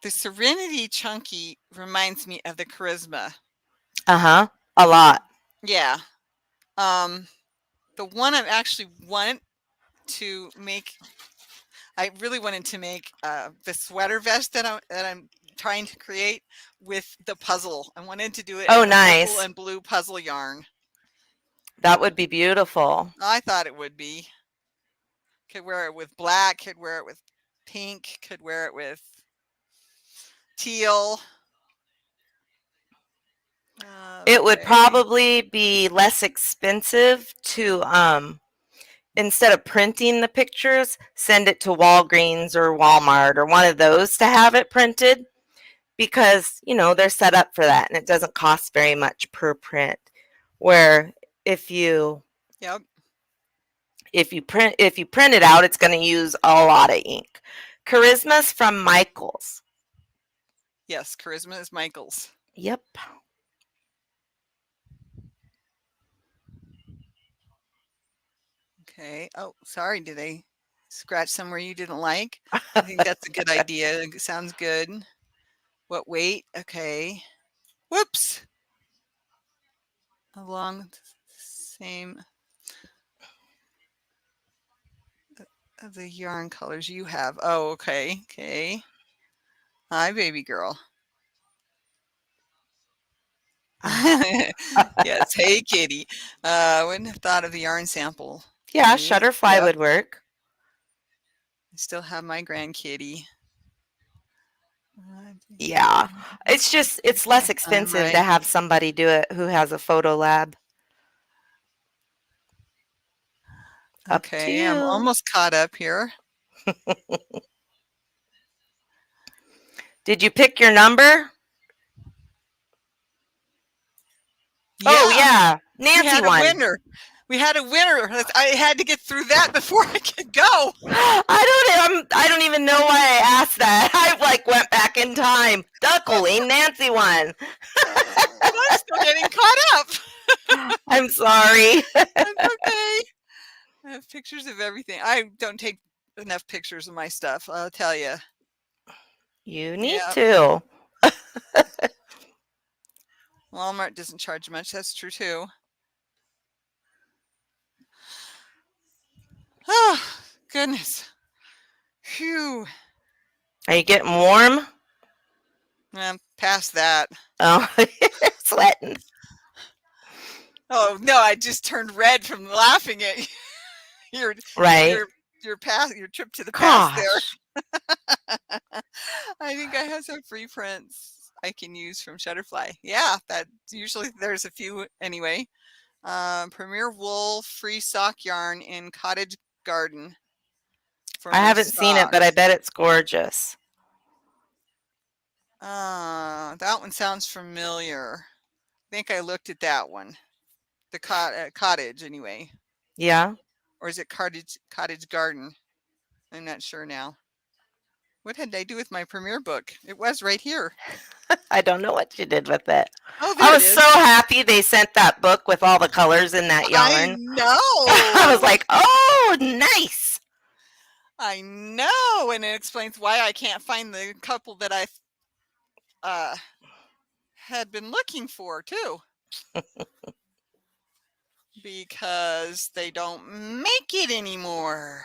Speaker 1: The Serenity Chunky reminds me of the Charisma.
Speaker 2: Uh huh. A lot.
Speaker 1: Yeah. Um, the one I actually want to make, I really wanted to make the sweater vest that I'm trying to create with the puzzle. I wanted to do it
Speaker 2: Oh,
Speaker 1: in the purple
Speaker 2: nice.
Speaker 1: and blue puzzle yarn.
Speaker 2: That would be beautiful.
Speaker 1: I thought it would be. Could wear it with black, could wear it with pink, could wear it with teal.
Speaker 2: It would
Speaker 1: Okay.
Speaker 2: probably be less expensive to instead of printing the pictures, send it to Walgreens or Walmart or one of those to have it printed because, they're set up for that and it doesn't cost very much per print. Where if you
Speaker 1: Yep.
Speaker 2: if you print it out, it's going to use a lot of ink. Charisma's from Michaels.
Speaker 1: Yes, Charisma is Michael's.
Speaker 2: Yep.
Speaker 1: Okay. Oh, sorry. Did I scratch somewhere you didn't like? I think that's a good idea. Sounds good. What weight? Okay. Whoops. Along the same of the yarn colors you have. Oh, okay. Okay. Hi, baby girl. Yes. Hey, kitty. I wouldn't have thought of the yarn sample.
Speaker 2: Yeah,
Speaker 1: Okay.
Speaker 2: Shutterfly
Speaker 1: Yep.
Speaker 2: would work.
Speaker 1: I still have my grand kitty.
Speaker 2: Yeah. It's less expensive to
Speaker 1: Right.
Speaker 2: have somebody do it who has a photo lab. Up to
Speaker 1: Okay, I'm
Speaker 2: you.
Speaker 1: almost caught up here.
Speaker 2: Did you pick your number? Oh, yeah.
Speaker 1: We
Speaker 2: Nancy
Speaker 1: had a
Speaker 2: won.
Speaker 1: winner. We had a winner. I had to get through that before I could go.
Speaker 2: I don't even know why I asked that. I like went back in time. Duh, Colleen, Nancy won.
Speaker 1: But I'm still getting caught up.
Speaker 2: I'm sorry.
Speaker 1: That's okay. I have pictures of everything. I don't take enough pictures of my stuff, I'll tell you.
Speaker 2: You need
Speaker 1: Yep.
Speaker 2: to.
Speaker 1: Walmart doesn't charge much. That's true too. Oh, goodness. Phew.
Speaker 2: Are you getting warm?
Speaker 1: I'm past that.
Speaker 2: Oh, sweating.
Speaker 1: Oh no, I just turned red from laughing at your
Speaker 2: Right.
Speaker 1: your trip to the past there.
Speaker 2: Gosh.
Speaker 1: I think I have some free prints I can use from Shutterfly. Yeah, that usually there's a few anyway. Premier Wool free sock yarn in Cottage Garden. For
Speaker 2: I
Speaker 1: my
Speaker 2: haven't seen it, but I
Speaker 1: socks.
Speaker 2: bet it's gorgeous.
Speaker 1: That one sounds familiar. I think I looked at that one. The cottage anyway.
Speaker 2: Yeah.
Speaker 1: Or is it Cottage Garden? I'm not sure now. What did I do with my premiere book? It was right here.
Speaker 2: I don't know what you did with it.
Speaker 1: Oh, there
Speaker 2: I
Speaker 1: it
Speaker 2: was
Speaker 1: is.
Speaker 2: so happy they sent that book with all the colors in that
Speaker 1: I
Speaker 2: yarn.
Speaker 1: know.
Speaker 2: I was like, oh, nice.
Speaker 1: I know, and it explains why I can't find the couple that I had been looking for too. Because they don't make it anymore.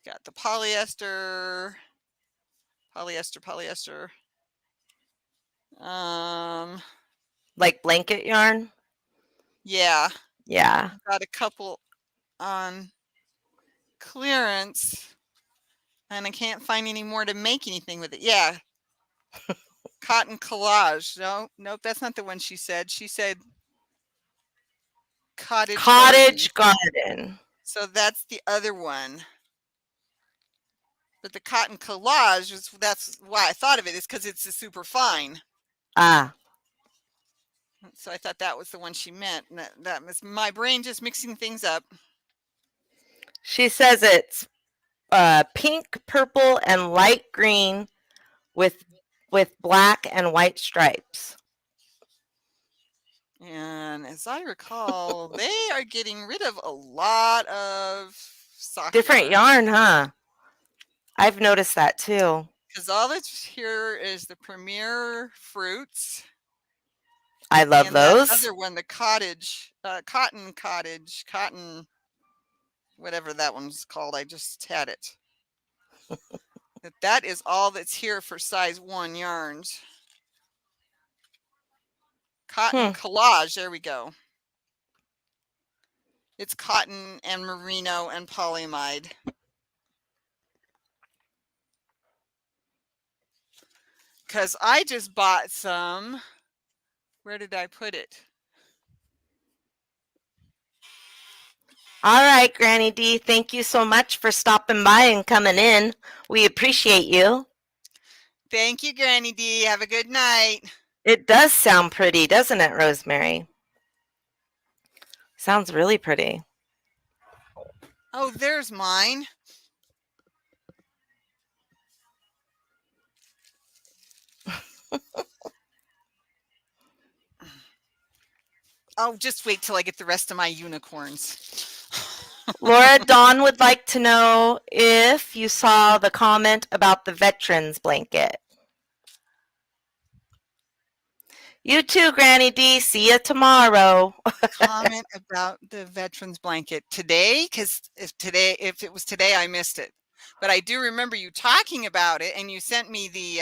Speaker 1: Got the polyester.
Speaker 2: Like blanket yarn?
Speaker 1: Yeah.
Speaker 2: Yeah.
Speaker 1: Got a couple on clearance, and I can't find any more to make anything with it. Yeah. Cotton collage. No, nope, that's not the one she said. She said
Speaker 2: Cottage garden.
Speaker 1: So that's the other one. But the cotton collage that's why I thought of it, is because it's a super fine.
Speaker 2: Ah.
Speaker 1: So I thought that was the one she meant. And that was my brain just mixing things up.
Speaker 2: She says it's pink, purple, and light green with black and white stripes.
Speaker 1: And as I recall, they are getting rid of a lot of sock
Speaker 2: Different yarn, huh? I've noticed that too.
Speaker 1: Because all that's here is the Premier Fruits.
Speaker 2: I love
Speaker 1: and
Speaker 2: those.
Speaker 1: That other one, the cotton, whatever that one's called. I just had it. That is all that's here for size 1 yarns. Cotton collage. There we go. It's cotton and merino and polyamide. Because I just bought some. Where did I put it?
Speaker 2: All right, Granny D, thank you so much for stopping by and coming in. We appreciate you.
Speaker 1: Thank you, Granny D. Have a good night.
Speaker 2: It does sound pretty, doesn't it, Rosemary? Sounds really pretty.
Speaker 1: Oh, there's mine. Oh, just wait till I get the rest of my unicorns.
Speaker 2: Laura, Dawn would like to know if you saw the comment about the veterans blanket. You too, Granny D. See you tomorrow.
Speaker 1: Comment about the veterans blanket today, because if it was today, I missed it. But I do remember you talking about it, and you sent me the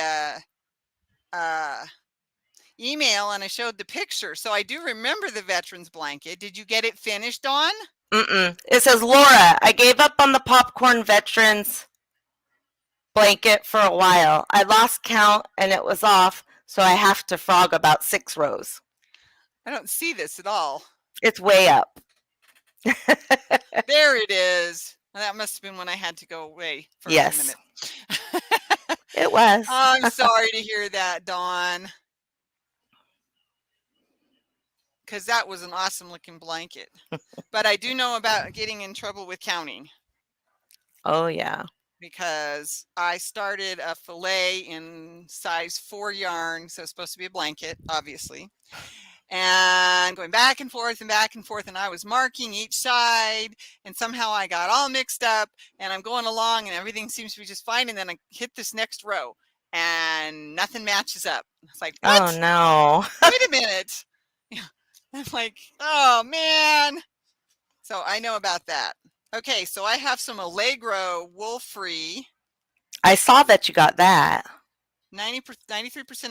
Speaker 1: email, and I showed the picture. So I do remember the veterans blanket. Did you get it finished, Dawn?
Speaker 2: It says, Laura, I gave up on the popcorn veterans blanket for a while. I lost count and it was off, so I have to frog about 6 rows.
Speaker 1: I don't see this at all.
Speaker 2: It's way up.
Speaker 1: There it is. That must have been when I had to go away for a few
Speaker 2: Yes,
Speaker 1: minutes.
Speaker 2: it was.
Speaker 1: I'm sorry to hear that, Dawn, because that was an awesome looking blanket. But I do know about getting in trouble with counting
Speaker 2: Oh, yeah.
Speaker 1: because I started a fillet in size 4 yarn, so it's supposed to be a blanket, obviously. And going back and forth and back and forth, and I was marking each side, and somehow I got all mixed up, and I'm going along and everything seems to be just fine, and then I hit this next row and nothing matches up. It's like,
Speaker 2: Oh,
Speaker 1: what?
Speaker 2: no.
Speaker 1: Wait a minute. I'm like, oh man. So I know about that. Okay, so I have some Allegro wool free,
Speaker 2: I saw that you got that.
Speaker 1: 93%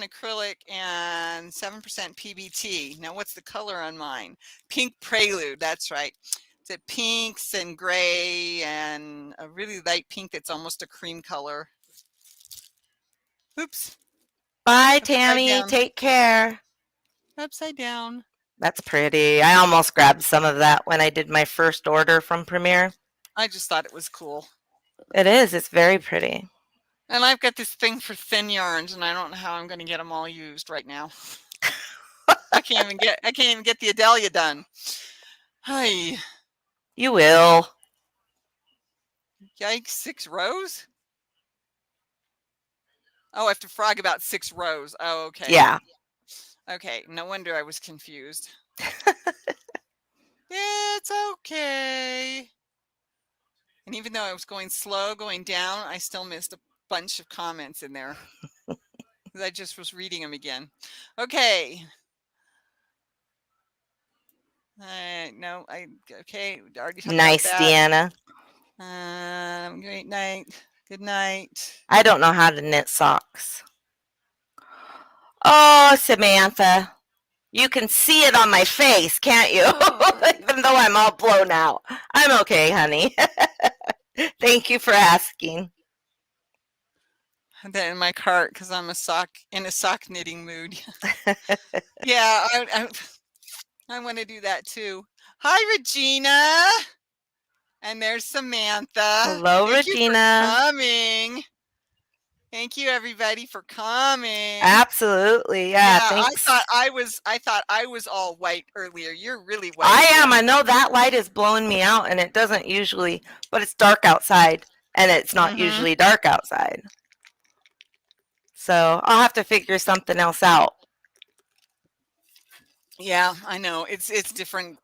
Speaker 1: acrylic and 7% PBT. Now, what's the color on mine? Pink Prelude. That's right. It's a pinks and gray and a really light pink that's almost a cream color. Oops.
Speaker 2: Bye,
Speaker 1: Upside
Speaker 2: Tammy.
Speaker 1: down.
Speaker 2: Take care.
Speaker 1: Upside down.
Speaker 2: That's pretty. I almost grabbed some of that when I did my first order from Premier.
Speaker 1: I just thought it was cool.
Speaker 2: It is. It's very pretty.
Speaker 1: And I've got this thing for thin yarns, and I don't know how I'm going to get them all used right now. I can't even get the Adelia done. Hi.
Speaker 2: You will.
Speaker 1: Yikes, 6 rows? Oh, I have to frog about 6 rows. Oh, okay.
Speaker 2: Yeah.
Speaker 1: Okay, no wonder I was confused. It's okay. And even though I was going slow, going down, I still missed a bunch of comments in there. I just was reading them again. Okay. No, okay, we already talked about
Speaker 2: Nice,
Speaker 1: that.
Speaker 2: Deanna.
Speaker 1: Great night. Good night.
Speaker 2: I don't know how to knit socks. Oh, Samantha. You can see it on my face, can't you? Even though I'm all blown out. I'm okay, honey. Thank you for asking.
Speaker 1: Had that in my cart because I'm in a sock knitting mood. Yeah, I want to do that too. Hi, Regina. And there's Samantha.
Speaker 2: Hello,
Speaker 1: Thank you for
Speaker 2: Regina.
Speaker 1: coming. Thank you, everybody, for coming.
Speaker 2: Absolutely. Yeah,
Speaker 1: I
Speaker 2: thanks.
Speaker 1: thought I was all white earlier. You're really white.
Speaker 2: I am. I know that light is blowing me out, and it doesn't usually, but it's dark outside, and it's not usually dark outside. So I'll have to figure something else out.
Speaker 1: Yeah, I know. It's different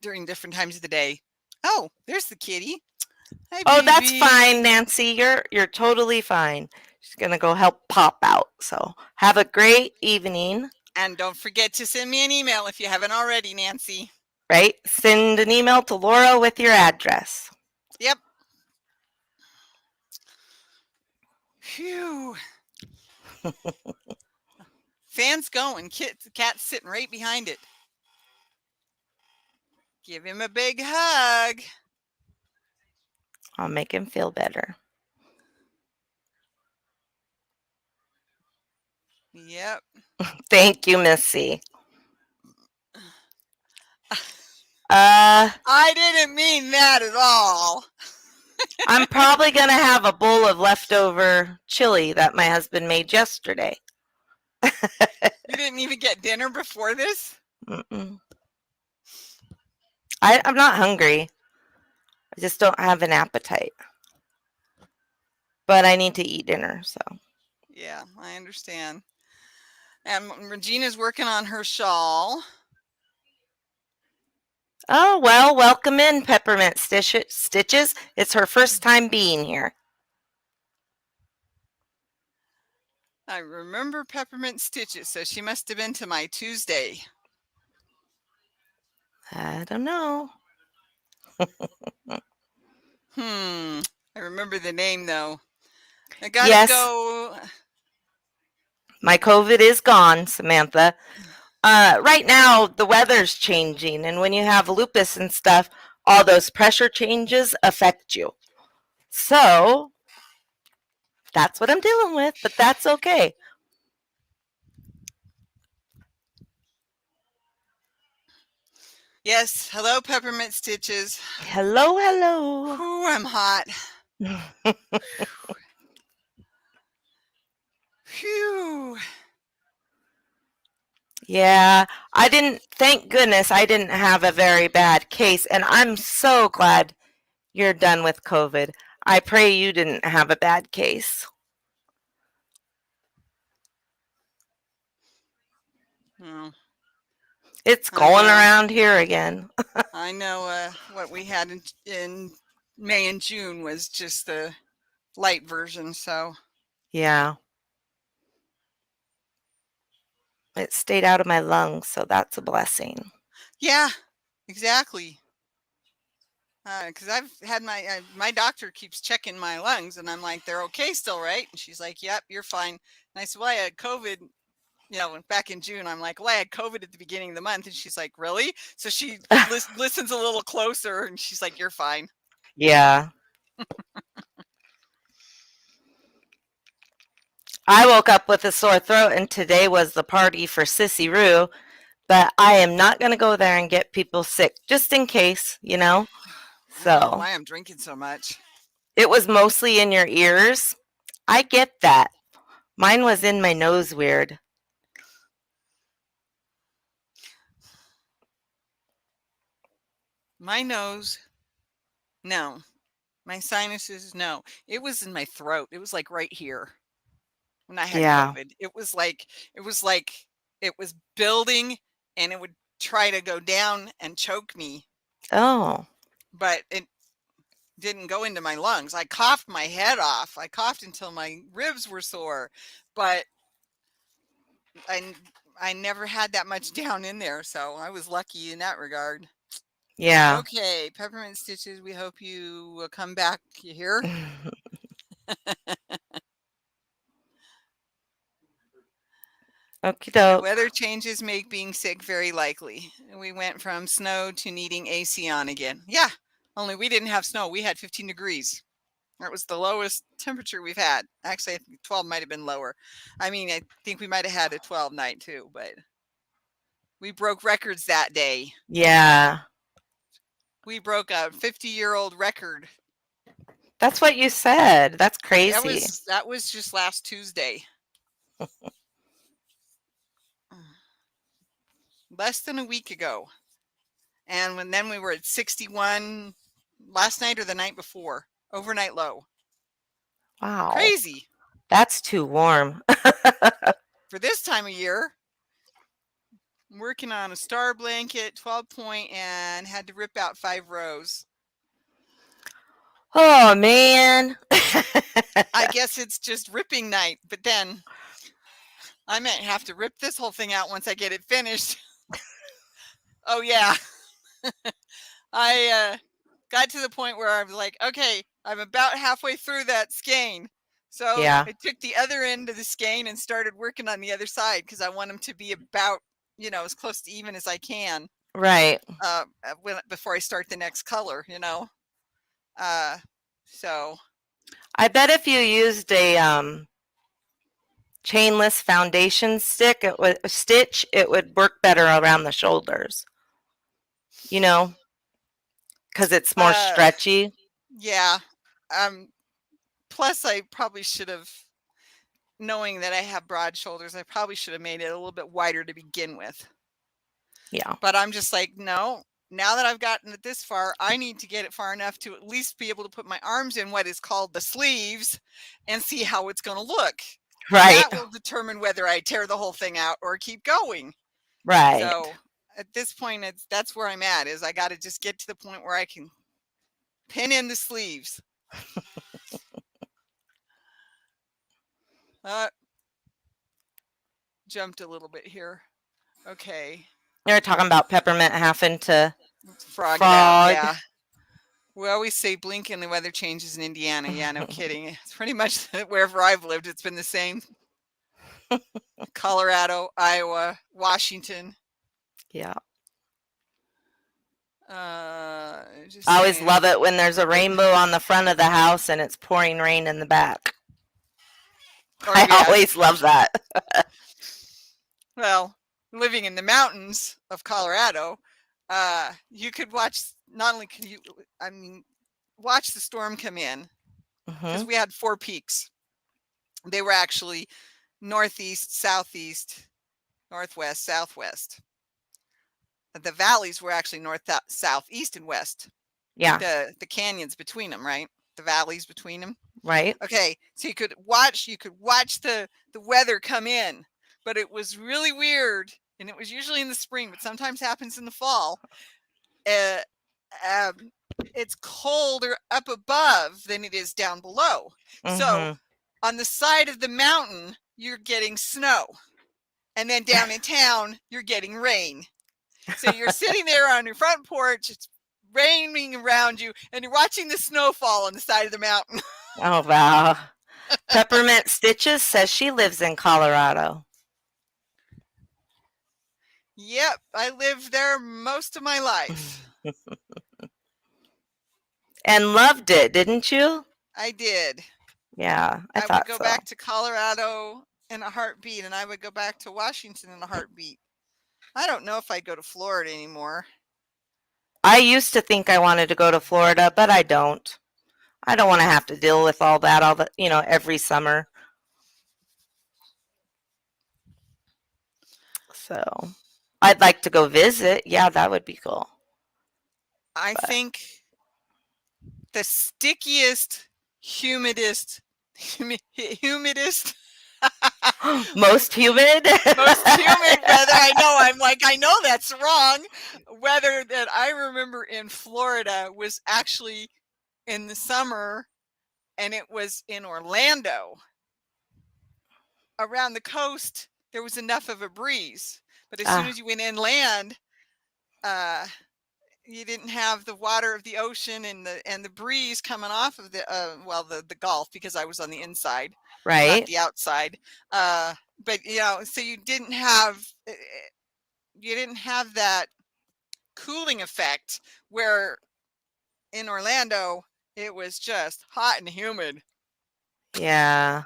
Speaker 1: during different times of the day. Oh, there's the kitty. Hi,
Speaker 2: Oh,
Speaker 1: baby.
Speaker 2: that's fine, Nancy. You're totally fine. She's gonna go help Pop out. So have a great evening.
Speaker 1: And don't forget to send me an email if you haven't already, Nancy.
Speaker 2: Right? Send an email to Laura with your address.
Speaker 1: Yep. Phew. Fan's going. Cat's sitting right behind it. Give him a big hug.
Speaker 2: I'll make him feel better.
Speaker 1: Yep.
Speaker 2: Thank you, Missy.
Speaker 1: I didn't mean that at all.
Speaker 2: I'm probably going to have a bowl of leftover chili that my husband made yesterday.
Speaker 1: You didn't even get dinner before this?
Speaker 2: Mm-mm. I'm not hungry. I just don't have an appetite. But I need to eat dinner, so.
Speaker 1: Yeah, I understand. And Regina's working on her shawl.
Speaker 2: Oh, well, welcome in, Peppermint Stitches. It's her first time being here.
Speaker 1: I remember Peppermint Stitches, so she must have been to my Tuesday.
Speaker 2: I don't know.
Speaker 1: I remember the name, though. I gotta
Speaker 2: Yes.
Speaker 1: go.
Speaker 2: My COVID is gone, Samantha. Right now, the weather's changing, and when you have lupus and stuff, all those pressure changes affect you. So, that's what I'm dealing with, but that's okay.
Speaker 1: Yes, hello, peppermint stitches.
Speaker 2: Hello, hello.
Speaker 1: Whew, I'm hot. Phew.
Speaker 2: Yeah, thank goodness I didn't have a very bad case, and I'm so glad you're done with COVID. I pray you didn't have a bad case.
Speaker 1: Well,
Speaker 2: It's
Speaker 1: I
Speaker 2: going
Speaker 1: know.
Speaker 2: around here again.
Speaker 1: I know what we had in May and June was just the light version. So,
Speaker 2: Yeah, it stayed out of my lungs, so that's a blessing.
Speaker 1: yeah, exactly. Because I've had my doctor keeps checking my lungs, and I'm like, they're okay still, right? And she's like, yep, you're fine. And I said, well, I had COVID, back in June. I'm like, well, I had COVID at the beginning of the month, and she's like, really? So she listens a little closer, and she's like, you're fine.
Speaker 2: Yeah. I woke up with a sore throat, and today was the party for Sissy Roo, but I am not going to go there and get people sick, just in case, you know?
Speaker 1: I don't know
Speaker 2: So,
Speaker 1: why I'm drinking so much.
Speaker 2: it was mostly in your ears. I get that. Mine was in my nose weird.
Speaker 1: My nose, no. My sinuses, no. It was in my throat. It was like right here when I had
Speaker 2: Yeah.
Speaker 1: COVID. It was like it was building, and it would try to go down and choke me,
Speaker 2: Oh,
Speaker 1: but it didn't go into my lungs. I coughed my head off. I coughed until my ribs were sore, but I I never had that much down in there, so I was lucky in that regard.
Speaker 2: yeah.
Speaker 1: Okay, peppermint stitches. We hope you will come back. You hear?
Speaker 2: Okie
Speaker 1: The
Speaker 2: doke.
Speaker 1: weather changes make being sick very likely. We went from snow to needing AC on again. Yeah, only we didn't have snow. We had 15 degrees. That was the lowest temperature we've had. Actually, I think 12 might have been lower. I mean, I think we might have had a 12 night too, but we broke records that day.
Speaker 2: Yeah.
Speaker 1: We broke a 50-year-old record.
Speaker 2: That's what you said. That's
Speaker 1: That
Speaker 2: crazy.
Speaker 1: was that was just last Tuesday. Less than a week ago. And then we were at 61 last night or the night before. Overnight low.
Speaker 2: Wow.
Speaker 1: Crazy
Speaker 2: That's too warm.
Speaker 1: for this time of year. I'm working on a star blanket, 12 point, and had to rip out 5 rows.
Speaker 2: Oh, man.
Speaker 1: I guess it's just ripping night, but then I might have to rip this whole thing out once I get it finished. Oh, yeah. I got to the point where I was like, okay, I'm about halfway through that skein. So
Speaker 2: Yeah.
Speaker 1: I took the other end of the skein and started working on the other side because I want them to be about, as close to even as I can
Speaker 2: Right.
Speaker 1: before I start the next color. Uh, so
Speaker 2: I bet if you used a chainless foundation stitch, it would work better around the shoulders. You know, because it's more
Speaker 1: uh,
Speaker 2: stretchy.
Speaker 1: yeah. Um, Plus, I probably should have, knowing that I have broad shoulders, I probably should have made it a little bit wider to begin with.
Speaker 2: Yeah.
Speaker 1: But I'm just like, no, now that I've gotten it this far, I need to get it far enough to at least be able to put my arms in what is called the sleeves and see how it's going to look. And
Speaker 2: Right.
Speaker 1: that will determine whether I tear the whole thing out or keep going.
Speaker 2: Right.
Speaker 1: So at this point, that's where I'm at, is I got to just get to the point where I can pin in the sleeves. Jumped a little bit here. Okay.
Speaker 2: You're talking about peppermint having to
Speaker 1: Frog it out.
Speaker 2: frog.
Speaker 1: Yeah. We always say blink and the weather changes in Indiana. Yeah, no kidding. It's pretty much wherever I've lived, it's been the same. Colorado, Iowa, Washington.
Speaker 2: Yeah.
Speaker 1: Just
Speaker 2: I always
Speaker 1: saying.
Speaker 2: love it when there's a rainbow on the front of the house and it's pouring rain in the back.
Speaker 1: Oh,
Speaker 2: I
Speaker 1: yeah.
Speaker 2: always love that.
Speaker 1: Well, living in the mountains of Colorado, You could watch. Not only could you, I mean, watch the storm come in because we had 4 peaks. They were actually northeast, southeast, northwest, southwest. The valleys were actually north, south, east, and west.
Speaker 2: Yeah.
Speaker 1: The canyons between them, right? The valleys between them.
Speaker 2: Right.
Speaker 1: Okay, so you could watch the weather come in, but it was really weird, and it was usually in the spring, but sometimes happens in the fall. It's colder up above than it is down below. So on the side of the mountain, you're getting snow, and then down in town, you're getting rain. So you're sitting there on your front porch, it's raining around you, and you're watching the snow fall on the side of the mountain.
Speaker 2: Oh, wow. Peppermint Stitches says she lives in Colorado.
Speaker 1: Yep, I lived there most of my life.
Speaker 2: And loved it, didn't you?
Speaker 1: I did.
Speaker 2: Yeah, I
Speaker 1: would
Speaker 2: thought
Speaker 1: go
Speaker 2: so.
Speaker 1: back to Colorado in a heartbeat, and I would go back to Washington in a heartbeat. I don't know if I'd go to Florida anymore.
Speaker 2: I used to think I wanted to go to Florida, but I don't. I don't want to have to deal with all that, every summer. So, I'd like to go visit. Yeah, that would be cool.
Speaker 1: I think the stickiest, humidest,
Speaker 2: most humid
Speaker 1: weather. I know that's wrong. Weather that I remember in Florida was actually in the summer, and it was in Orlando. Around the coast, there was enough of a breeze, but as soon as you went inland, you didn't have the water of the ocean and the breeze coming off of the Gulf, because I was on the inside,
Speaker 2: right?
Speaker 1: not the outside. But so you didn't have that cooling effect, where in Orlando it was just hot and humid.
Speaker 2: Yeah.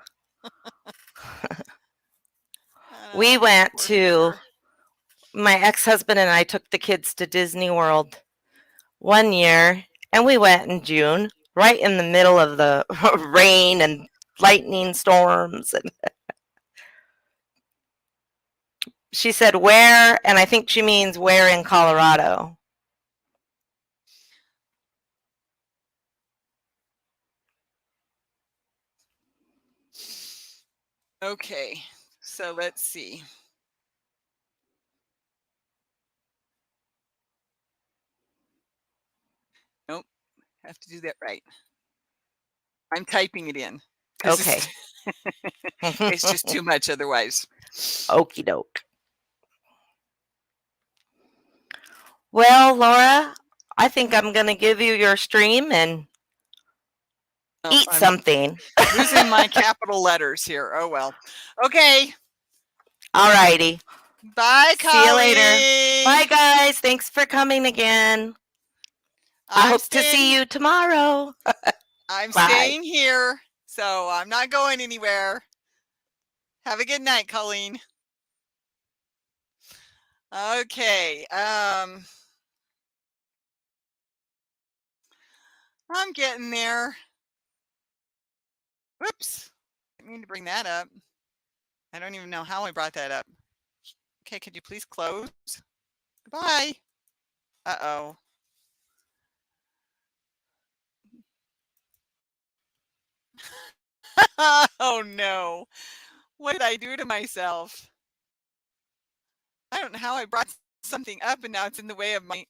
Speaker 2: We went to, my ex-husband and I took the kids to Disney World one year, and we went in June, right in the middle of the rain and lightning storms. And she said, where? And I think she means where in Colorado.
Speaker 1: Okay, so let's see. Nope, have to do that right. I'm typing it in.
Speaker 2: Okay.
Speaker 1: It's just too much otherwise.
Speaker 2: Okie doke. Well, Laura, I think I'm going to give you your stream and eat something.
Speaker 1: Losing my capital letters here. Oh, well. Okay.
Speaker 2: All righty.
Speaker 1: Bye, Colleen.
Speaker 2: See you later. Bye, guys. Thanks for coming again. I hope to see you tomorrow.
Speaker 1: I'm staying here, so I'm not going anywhere. Have a good night, Colleen. Okay. I'm getting there. Whoops. I didn't mean to bring that up. I don't even know how I brought that up. Okay, could you please close? Goodbye. Uh-oh. Oh, no. What did I do to myself? I don't know how I brought something up and now it's in the way of my...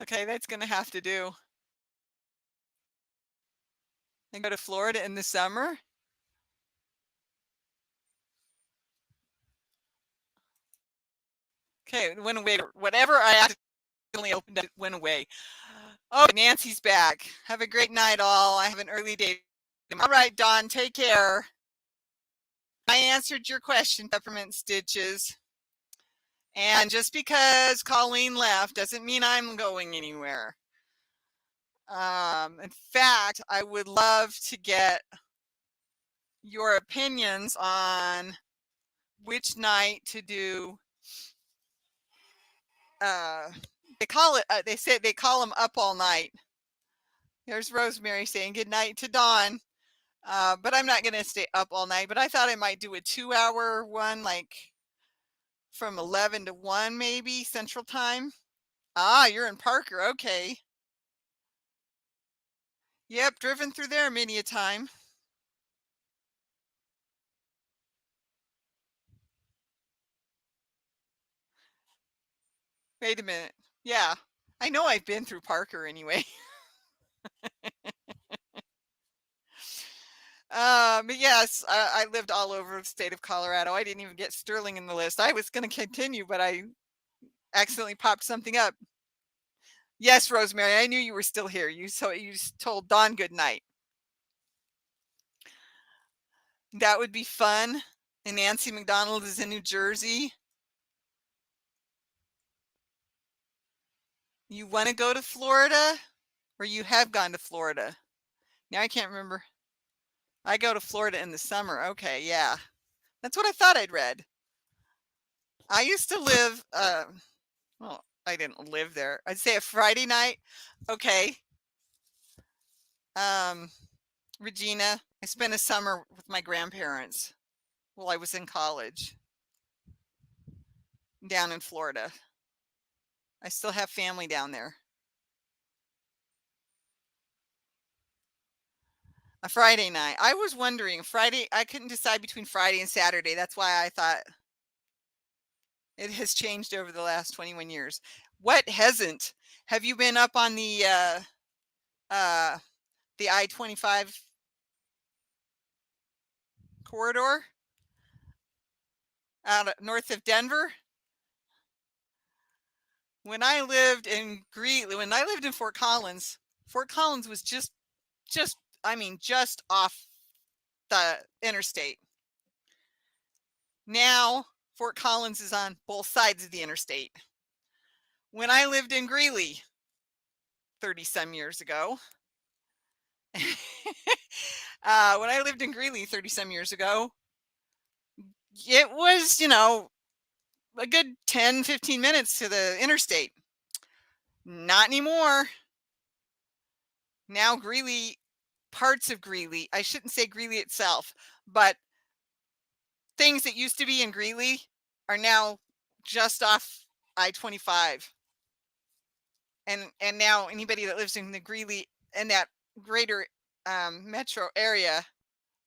Speaker 1: Okay, that's going to have to do. And go to Florida in the summer? Okay, it went away. Whatever I accidentally opened up, it went away. Oh, Nancy's back. Have a great night, all. I have an early day. All right, Dawn, take care. I answered your question, Peppermint Stitches. And just because Colleen left doesn't mean I'm going anywhere. In fact, I would love to get your opinions on which night to do they call it. They say they call them up all night. There's Rosemary saying good night to Dawn. But I'm not gonna stay up all night. But I thought I might do a 2-hour one, like from 11 to 1, maybe Central Time. Ah, you're in Parker. Okay. Yep, driven through there many a time. Wait a minute. Yeah, I know I've been through Parker anyway. But yes, I lived all over the state of Colorado. I didn't even get Sterling in the list. I was going to continue, but I accidentally popped something up. Yes, Rosemary, I knew you were still here. You told Dawn good night. That would be fun. And Nancy McDonald is in New Jersey. You want to go to Florida, or you have gone to Florida? Now I can't remember. I go to Florida in the summer. Okay, yeah. That's what I thought I'd read. I used to live, well, I didn't live there. I'd say a Friday night. Okay. Regina, I spent a summer with my grandparents while I was in college down in Florida. I still have family down there. A Friday night. I was wondering, Friday, I couldn't decide between Friday and Saturday. That's why I thought it has changed over the last 21 years. What hasn't? Have you been up on the I-25 corridor out north of Denver? When I lived in Greeley, when I lived in Fort Collins was just off the interstate. Now Fort Collins is on both sides of the interstate. When I lived in Greeley 30 some years ago, when I lived in Greeley 30 some years ago, it was, a good 10, 15 minutes to the interstate. Not anymore. Now Greeley, parts of Greeley, I shouldn't say Greeley itself, but things that used to be in Greeley are now just off I-25. And now anybody that lives in the Greeley and that greater metro area,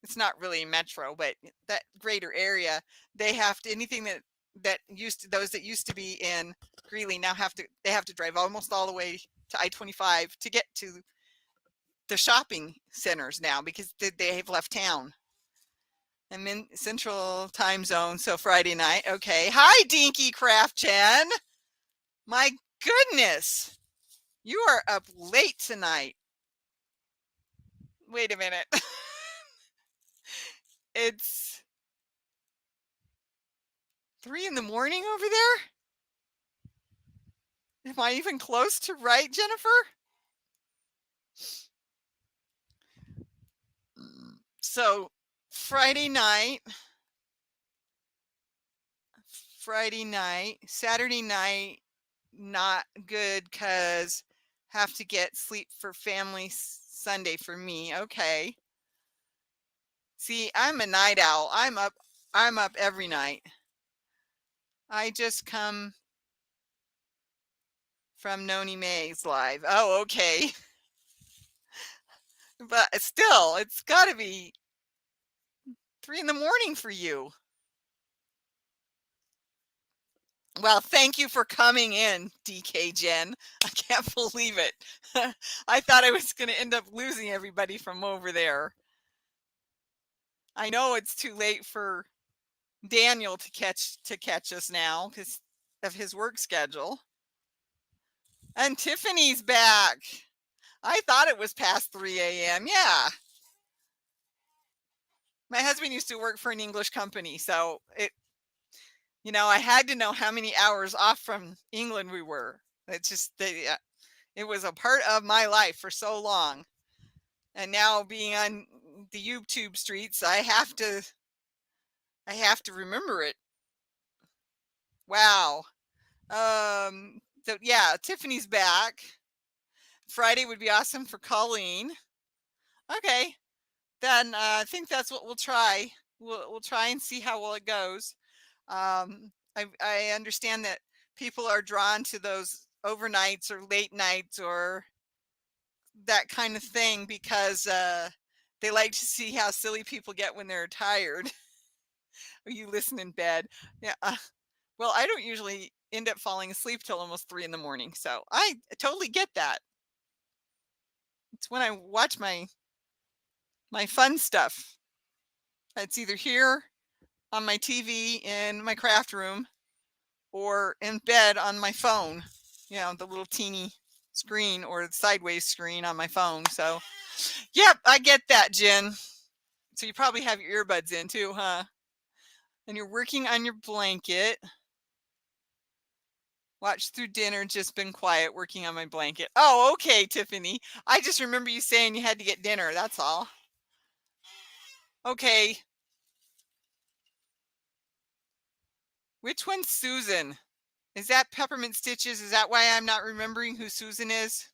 Speaker 1: it's not really metro, but that greater area, they have to, anything that those that used to be in Greeley now have to drive almost all the way to I-25 to get to the shopping centers now because they have left town. I'm in Central Time Zone, so Friday night. Okay. Hi, Dinky Craft Jen. My goodness. You are up late tonight. Wait a minute. It's 3 in the morning over there? Am I even close to right, Jennifer? So Friday night, Saturday night, not good because have to get sleep for family Sunday for me. Okay. See, I'm a night owl. I'm up every night. I just come from Noni Mae's live. Oh, okay. But still, it's got to be 3 in the morning for you. Well, thank you for coming in, DK Jen. I can't believe it. I thought I was going to end up losing everybody from over there. I know it's too late for Daniel to catch us now because of his work schedule. And Tiffany's back. I thought it was past 3 a.m. Yeah. My husband used to work for an English company, so I had to know how many hours off from England we were. It's just it was a part of my life for so long. And now being on the YouTube streets, I have to remember it. Wow. So yeah, Tiffany's back. Friday would be awesome for Colleen. Okay, then I think that's what we'll try. We'll try and see how well it goes. I understand that people are drawn to those overnights or late nights or that kind of thing because they like to see how silly people get when they're tired. Or you listen in bed. Yeah. Well, I don't usually end up falling asleep till almost 3 in the morning, so I totally get that. It's when I watch my fun stuff. It's either here on my TV in my craft room or in bed on my phone. You know, the little teeny screen or the sideways screen on my phone. So, yep, I get that, Jen. So you probably have your earbuds in too, huh? And you're working on your blanket. Watch through dinner, just been quiet, working on my blanket. Oh, okay, Tiffany. I just remember you saying you had to get dinner. That's all. Okay. Which one's Susan? Is that Peppermint Stitches? Is that why I'm not remembering who Susan is?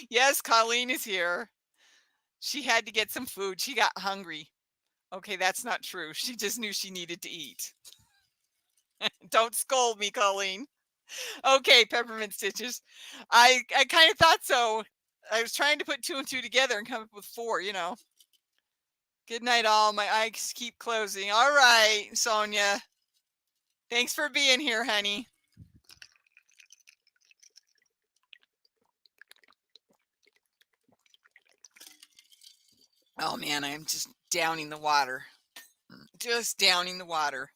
Speaker 1: Yes, Colleen is here. She had to get some food. She got hungry. Okay, that's not true. She just knew she needed to eat. Don't scold me, Colleen. Okay, Peppermint Stitches. I kind of thought so. I was trying to put 2 and 2 together and come up with 4, you know. Good night, all. My eyes keep closing. All right, Sonia. Thanks for being here, honey. Oh, man, I'm just downing the water. Just downing the water.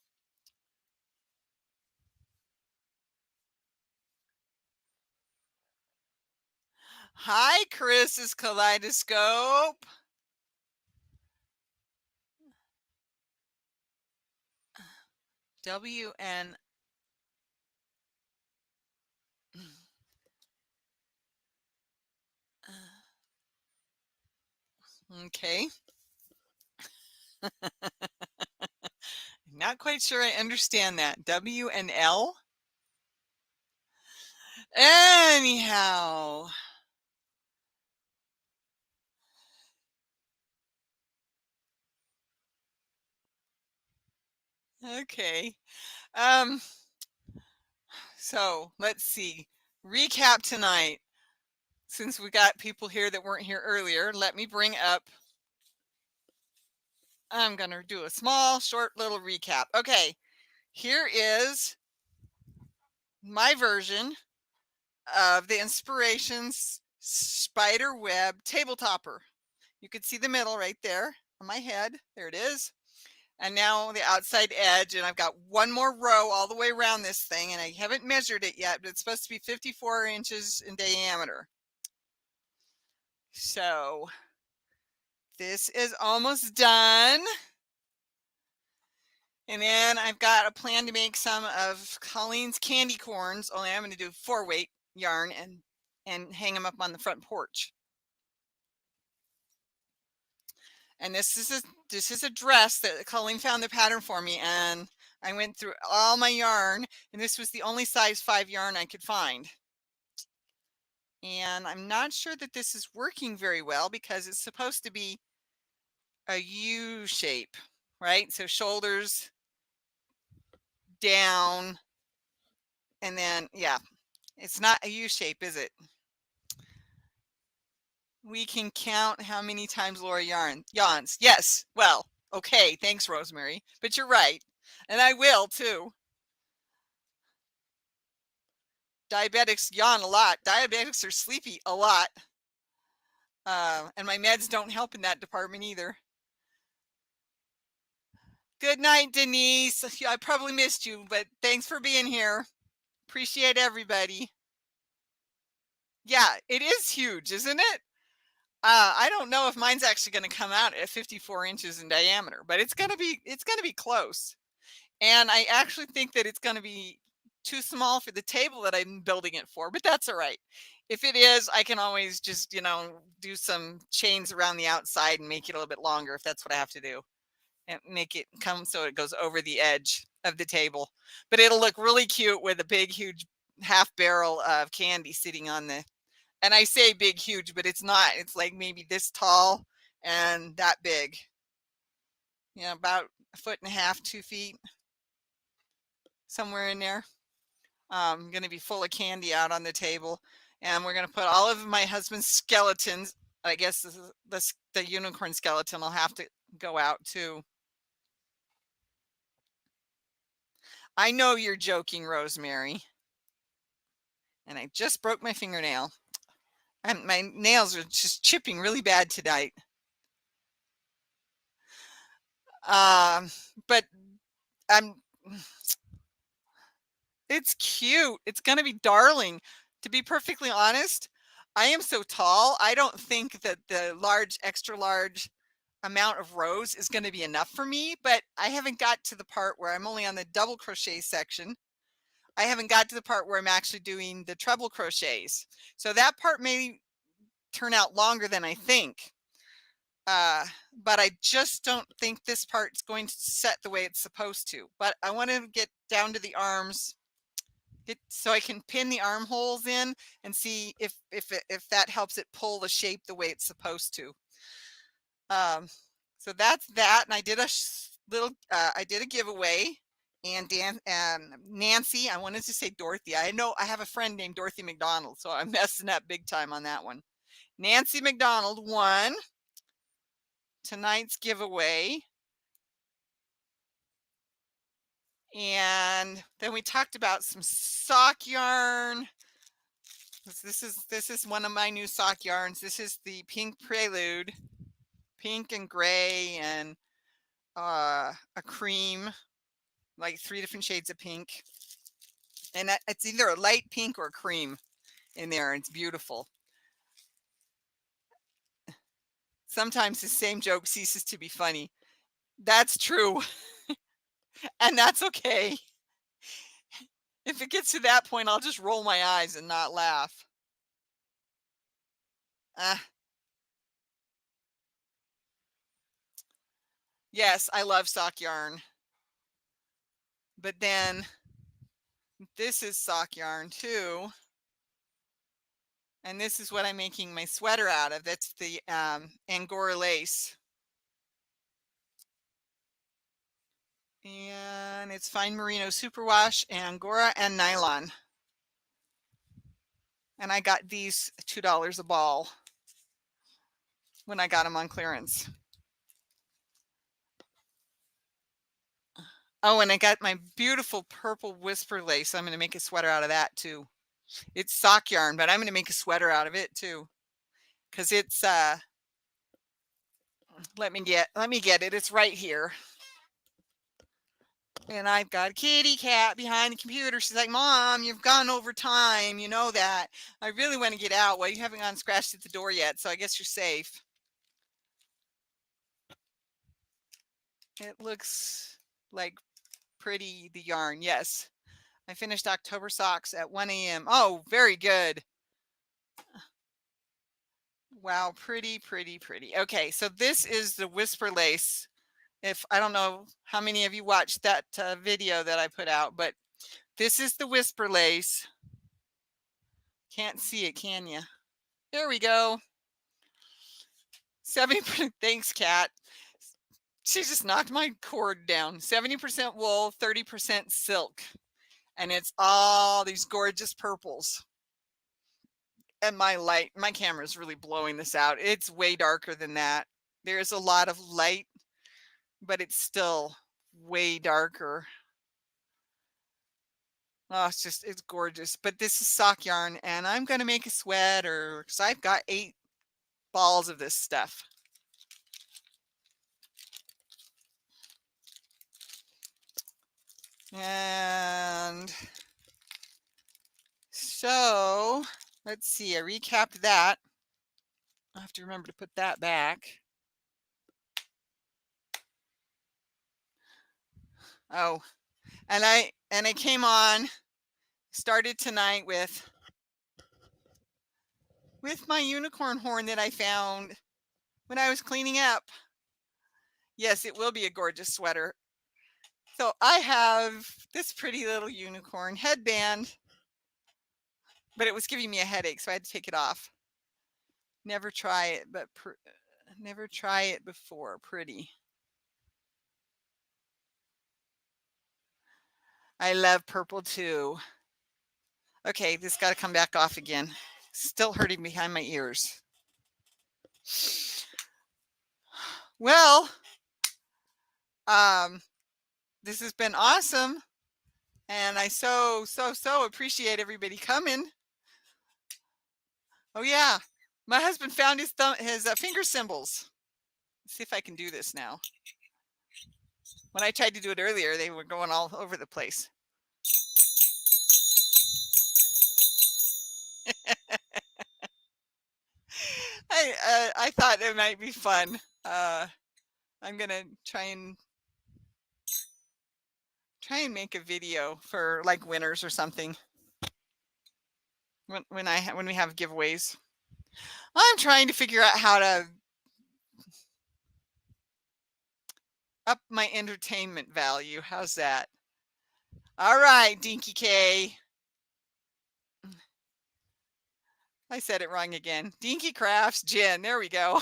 Speaker 1: Hi, Chris's Kaleidoscope. WN. Okay. Not quite sure I understand that. W and L? Anyhow. Okay. Um, so let's see. Recap tonight. Since we got people here that weren't here earlier, let me bring up. I'm going to do a small, short little recap. Okay. Here is my version of the Inspirations spider web table topper. You can see the middle right there on my head. There it is. And now the outside edge, and I've got one more row all the way around this thing, and I haven't measured it yet, but it's supposed to be 54 inches in diameter. So this is almost done. And then I've got a plan to make some of Colleen's candy corns, only I'm going to do 4-weight yarn and hang them up on the front porch. And this is a dress that Colleen found the pattern for me, and I went through all my yarn, and this was the only size 5 yarn I could find. And I'm not sure that this is working very well because it's supposed to be a U shape, right? So shoulders down, and then, yeah, it's not a U shape, is it? We can count how many times Laura yawns. Yes. Well, okay. Thanks, Rosemary. But you're right. And I will too. Diabetics yawn a lot. Diabetics are sleepy a lot. And my meds don't help in that department either. Good night, Denise. I probably missed you, but thanks for being here. Appreciate everybody. Yeah, it is huge, isn't it? I don't know if mine's actually going to come out at 54 inches in diameter, but it's going to be close. And I actually think that it's going to be too small for the table that I'm building it for, but that's all right. If it is, I can always just, do some chains around the outside and make it a little bit longer if that's what I have to do. and make it come so it goes over the edge of the table. But it'll look really cute with a big, huge half barrel of candy sitting on the, and I say big, huge, but it's not. It's like maybe this tall and that big. About a foot and a half, 2 feet, somewhere in there. Going to be full of candy out on the table. And we're going to put all of my husband's skeletons. I guess the unicorn skeleton will have to go out too. I know you're joking, Rosemary. And I just broke my fingernail. And my nails are just chipping really bad tonight. But it's cute. It's going to be darling. To be perfectly honest, I am so tall. I don't think that the extra large amount of rows is going to be enough for me, but I haven't got to the part where I'm only on the double crochet section. I haven't got to the part where I'm actually doing the treble crochets. So that part may turn out longer than I think. But I just don't think this part's going to set the way it's supposed to. But I want to get down to the arms so I can pin the armholes in and see if that helps it pull the shape the way it's supposed to. So that's that. And I did I did a giveaway. And Nancy, I wanted to say Dorothy. I know I have a friend named Dorothy McDonald, so I'm messing up big time on that one. Nancy McDonald won tonight's giveaway. And then we talked about some sock yarn. This is one of my new sock yarns. This is the Pink Prelude, pink and gray and a cream, like 3 different shades of pink. And it's either a light pink or a cream in there. It's beautiful. Sometimes the same joke ceases to be funny. That's true. And that's okay. If it gets to that point, I'll just roll my eyes and not laugh. Yes, I love sock yarn. But then this is sock yarn too. And this is what I'm making my sweater out of. That's the Angora lace. And it's fine merino superwash, Angora, and nylon. And I got these $2 a ball when I got them on clearance. Oh, and I got my beautiful purple whisper lace. I'm going to make a sweater out of that too. It's sock yarn, but I'm going to make a sweater out of it too. Because it's let me get it. It's right here. And I've got a kitty cat behind the computer. She's like, Mom, you've gone over time. You know that. I really want to get out. Well, you haven't gone scratched at the door yet, so I guess you're safe. It looks like pretty, the yarn. Yes. I finished October socks at 1 a.m. Oh, very good. Wow, pretty, pretty, pretty. Okay, so this is the whisper lace. If I don't know how many of you watched that video that I put out, but this is the whisper lace. Can't see it, can you? There we go. 70%. Thanks, Kat. She just knocked my cord down. 70% wool, 30% silk. And it's all these gorgeous purples. And my camera is really blowing this out. It's way darker than that. There's a lot of light, but it's still way darker. Oh, it's gorgeous. But this is sock yarn, and I'm going to make a sweater because I've got 8 balls of this stuff. And so let's see, I recapped that. I have to remember to put that back. Oh, and I came on, started tonight with my unicorn horn that I found when I was cleaning up. Yes, it will be a gorgeous sweater. So I have this pretty little unicorn headband, but it was giving me a headache, so I had to take it off. Never try it, but never try it before. Pretty. I love purple too. Okay, this got to come back off again. Still hurting behind my ears. Well, this has been awesome, and I so appreciate everybody coming. Oh yeah, my husband found his finger symbols. Let's see if I can do this now. When I tried to do it earlier, they were going all over the place. I thought it might be fun. I'm gonna try and make a video for like winners or something. When we have giveaways, I'm trying to figure out how to up my entertainment value. How's that? All right, Dinky K. I said it wrong again. Dinky Crafts Jen. There we go.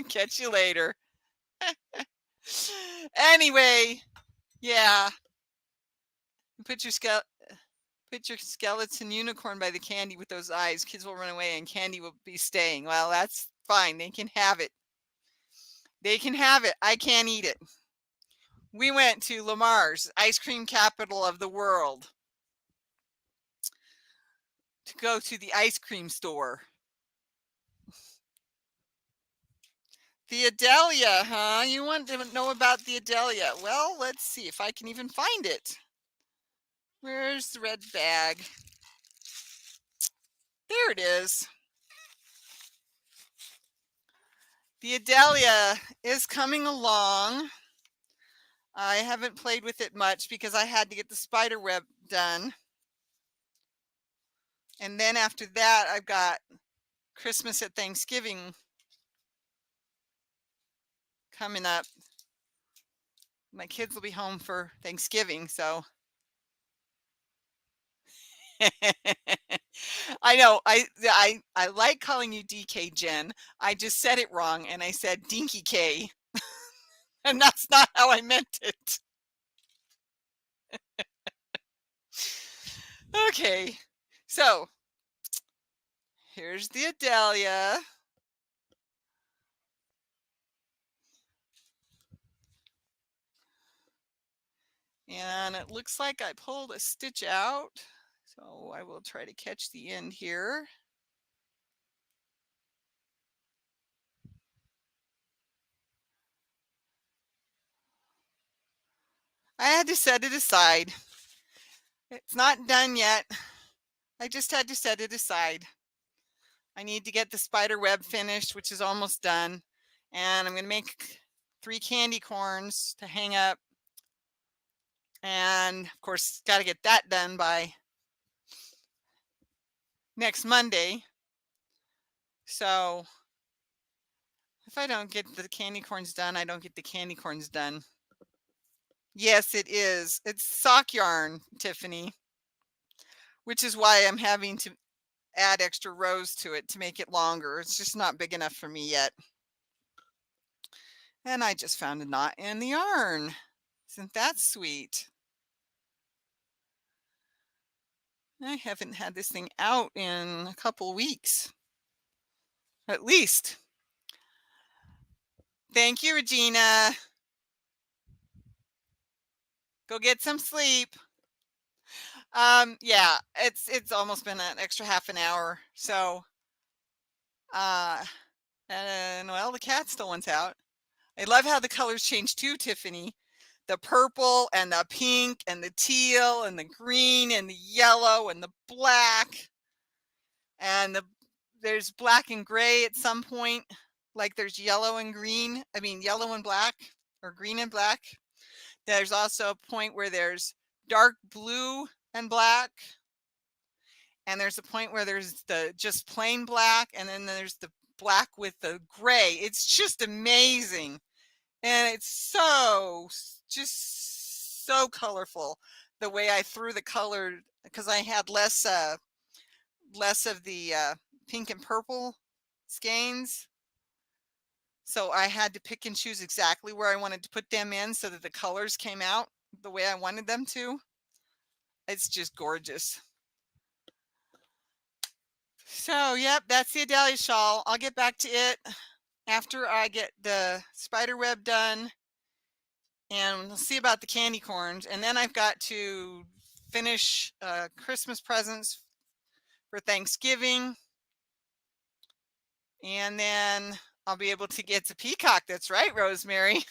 Speaker 1: Catch you later. Anyway, yeah. Put your skeleton unicorn by the candy with those eyes. Kids will run away and candy will be staying. Well, that's fine. They can have it. They can have it. I can't eat it. We went to Lamar's, ice cream capital of the world, to go to the ice cream store. The Adelia, huh? You want to know about the Adelia? Well, let's see if I can even find it. Where's the red bag? There it is. The Adelia is coming along. I haven't played with it much because I had to get the spider web done. And then after that, I've got Christmas at Thanksgiving coming up. My kids will be home for Thanksgiving, so I know. I like calling you DK Jen. I just said it wrong and I said Dinky K. And that's not how I meant it. Okay. So, here's the Adelia. And it looks like I pulled a stitch out. So I will try to catch the end here. I had to set it aside. It's not done yet. I just had to set it aside. I need to get the spider web finished, which is almost done. And I'm going to make 3 candy corns to hang up. And of course, got to get that done by next Monday. So if I don't get the candy corns done, I don't get the candy corns done. Yes, it is. It's sock yarn, Tiffany, which is why I'm having to add extra rows to it to make it longer. It's just not big enough for me yet. And I just found a knot in the yarn. Isn't that sweet? I haven't had this thing out in a couple weeks, at least. Thank you, Regina. Go get some sleep. Yeah, it's almost been an extra half an hour. So, and well, the cat still wants out. I love how the colors change too, Tiffany. The purple and the pink and the teal and the green and the yellow and the black. And there's black and gray at some point. Like there's yellow and green. I mean, yellow and black or green and black. There's also a point where there's dark blue and black. And there's a point where there's the just plain black. And then there's the black with the gray. It's just amazing. and it's just so colorful. The way I threw the color, because I had less of the pink and purple skeins. So I had to pick and choose exactly where I wanted to put them in so that the colors came out the way I wanted them to. It's just gorgeous. So, yep, that's the Adalia shawl. I'll get back to it after I get the spider web done, and we'll see about the candy corns. And then I've got to finish Christmas presents for Thanksgiving. And then I'll be able to get to peacock. That's right, Rosemary.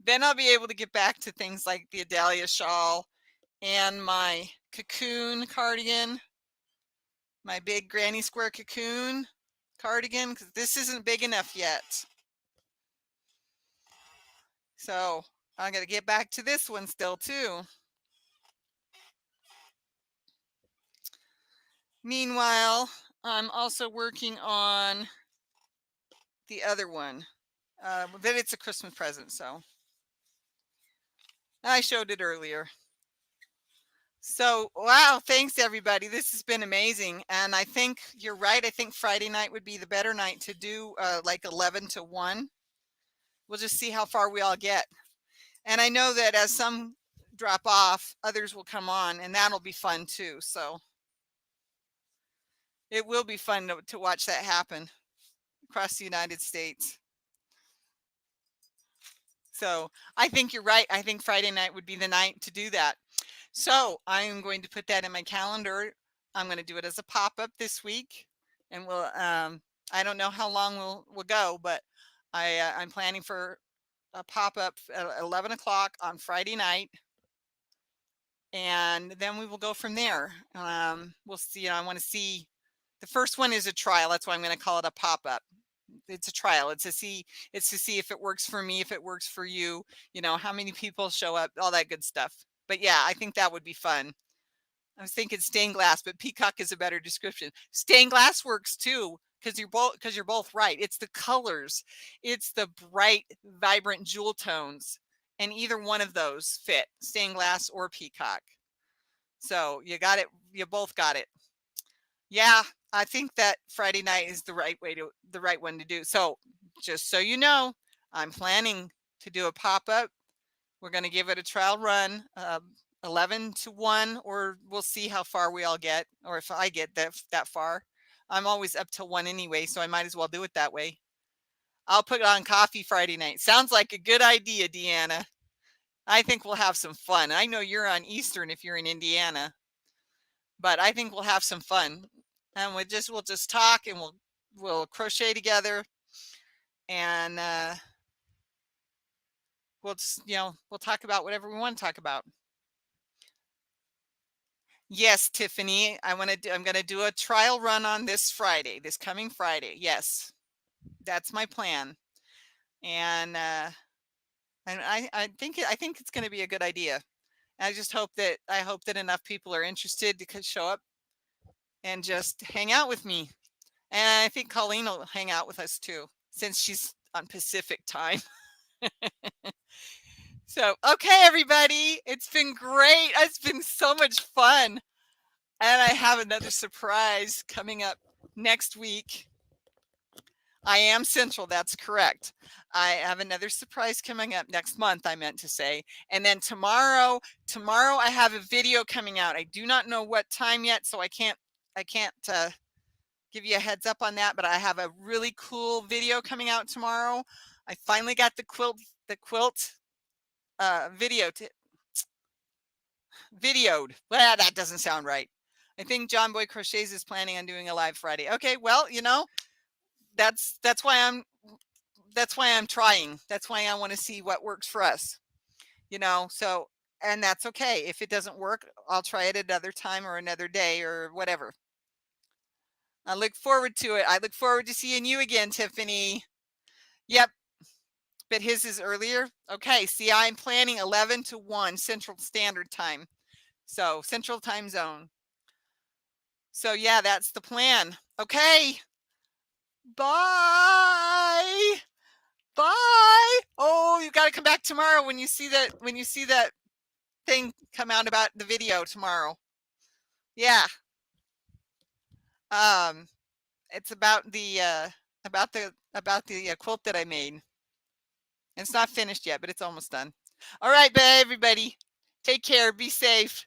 Speaker 1: Then I'll be able to get back to things like the Adalia shawl and my cocoon cardigan, my big granny square cocoon cardigan, because this isn't big enough yet. So I'm going to get back to this one still too. Meanwhile, I'm also working on the other one. But it's a Christmas present, so I showed it earlier. So, wow, thanks everybody. This has been amazing. And I think you're right. I think Friday night would be the better night to do like 11 to 1. We'll just see how far we all get. And I know that as some drop off, others will come on, and that'll be fun too. So it will be fun to watch that happen across the United States. So I think you're right. I think Friday night would be the night to do that. So I'm going to put that in my calendar. I'm going to do it as a pop-up this week, and we'll. I don't know how long we'll go, but I'm planning for a pop-up at 11 o'clock on Friday night, and then we will go from there. We'll see. I want to see. The first one is a trial. That's why I'm going to call it a pop-up. It's a trial. It's to see if it works for me, if it works for you, how many people show up, all that good stuff. But yeah, I think that would be fun. I was thinking stained glass, but peacock is a better description. Stained glass works too, because you're both right. It's the colors. It's the bright, vibrant jewel tones. And either one of those fit, stained glass or peacock. So you got it, you both got it. Yeah, I think that Friday night is the right one to do. So just so you know, I'm planning to do a pop-up. We're going to give it a trial run, 11 to 1, or we'll see how far we all get, or if I get that far. I'm always up to 1 anyway, so I might as well do it that way. I'll put on coffee Friday night. Sounds like a good idea, Deanna. I think we'll have some fun. I know you're on Eastern if you're in Indiana, but I think we'll have some fun. And we'll just talk, and we'll crochet together, and we'll just, we'll talk about whatever we want to talk about. Yes, Tiffany, I'm going to do a trial run on this coming Friday. Yes, that's my plan. And I think it's going to be a good idea. I hope that enough people are interested to show up and just hang out with me. And I think Colleen will hang out with us too, since she's on Pacific time. So, okay, everybody, it's been great. It's been so much fun. And I have another surprise coming up next week. I am Central, that's correct. I have another surprise coming up next month, I meant to say. And then tomorrow I have a video coming out. I do not know what time yet, so I can't give you a heads up on that, but I have a really cool video coming out tomorrow. I finally got the quilt videoed. Well, that doesn't sound right. I think John Boy Crochets is planning on doing a live Friday. Okay, well, that's why I'm trying. That's why I want to see what works for us. So, and that's okay. If it doesn't work, I'll try it another time or another day or whatever. I look forward to it. I look forward to seeing you again, Tiffany. Yep. But his is earlier. Okay. See, I'm planning 11 to 1 Central Standard Time. So Central Time Zone. So yeah, that's the plan. Okay. Bye. Bye. Oh, you got to come back tomorrow when you see that thing come out about the video tomorrow. Yeah. It's about the quilt that I made. It's not finished yet, but it's almost done. All right, bye everybody. Take care. Be safe.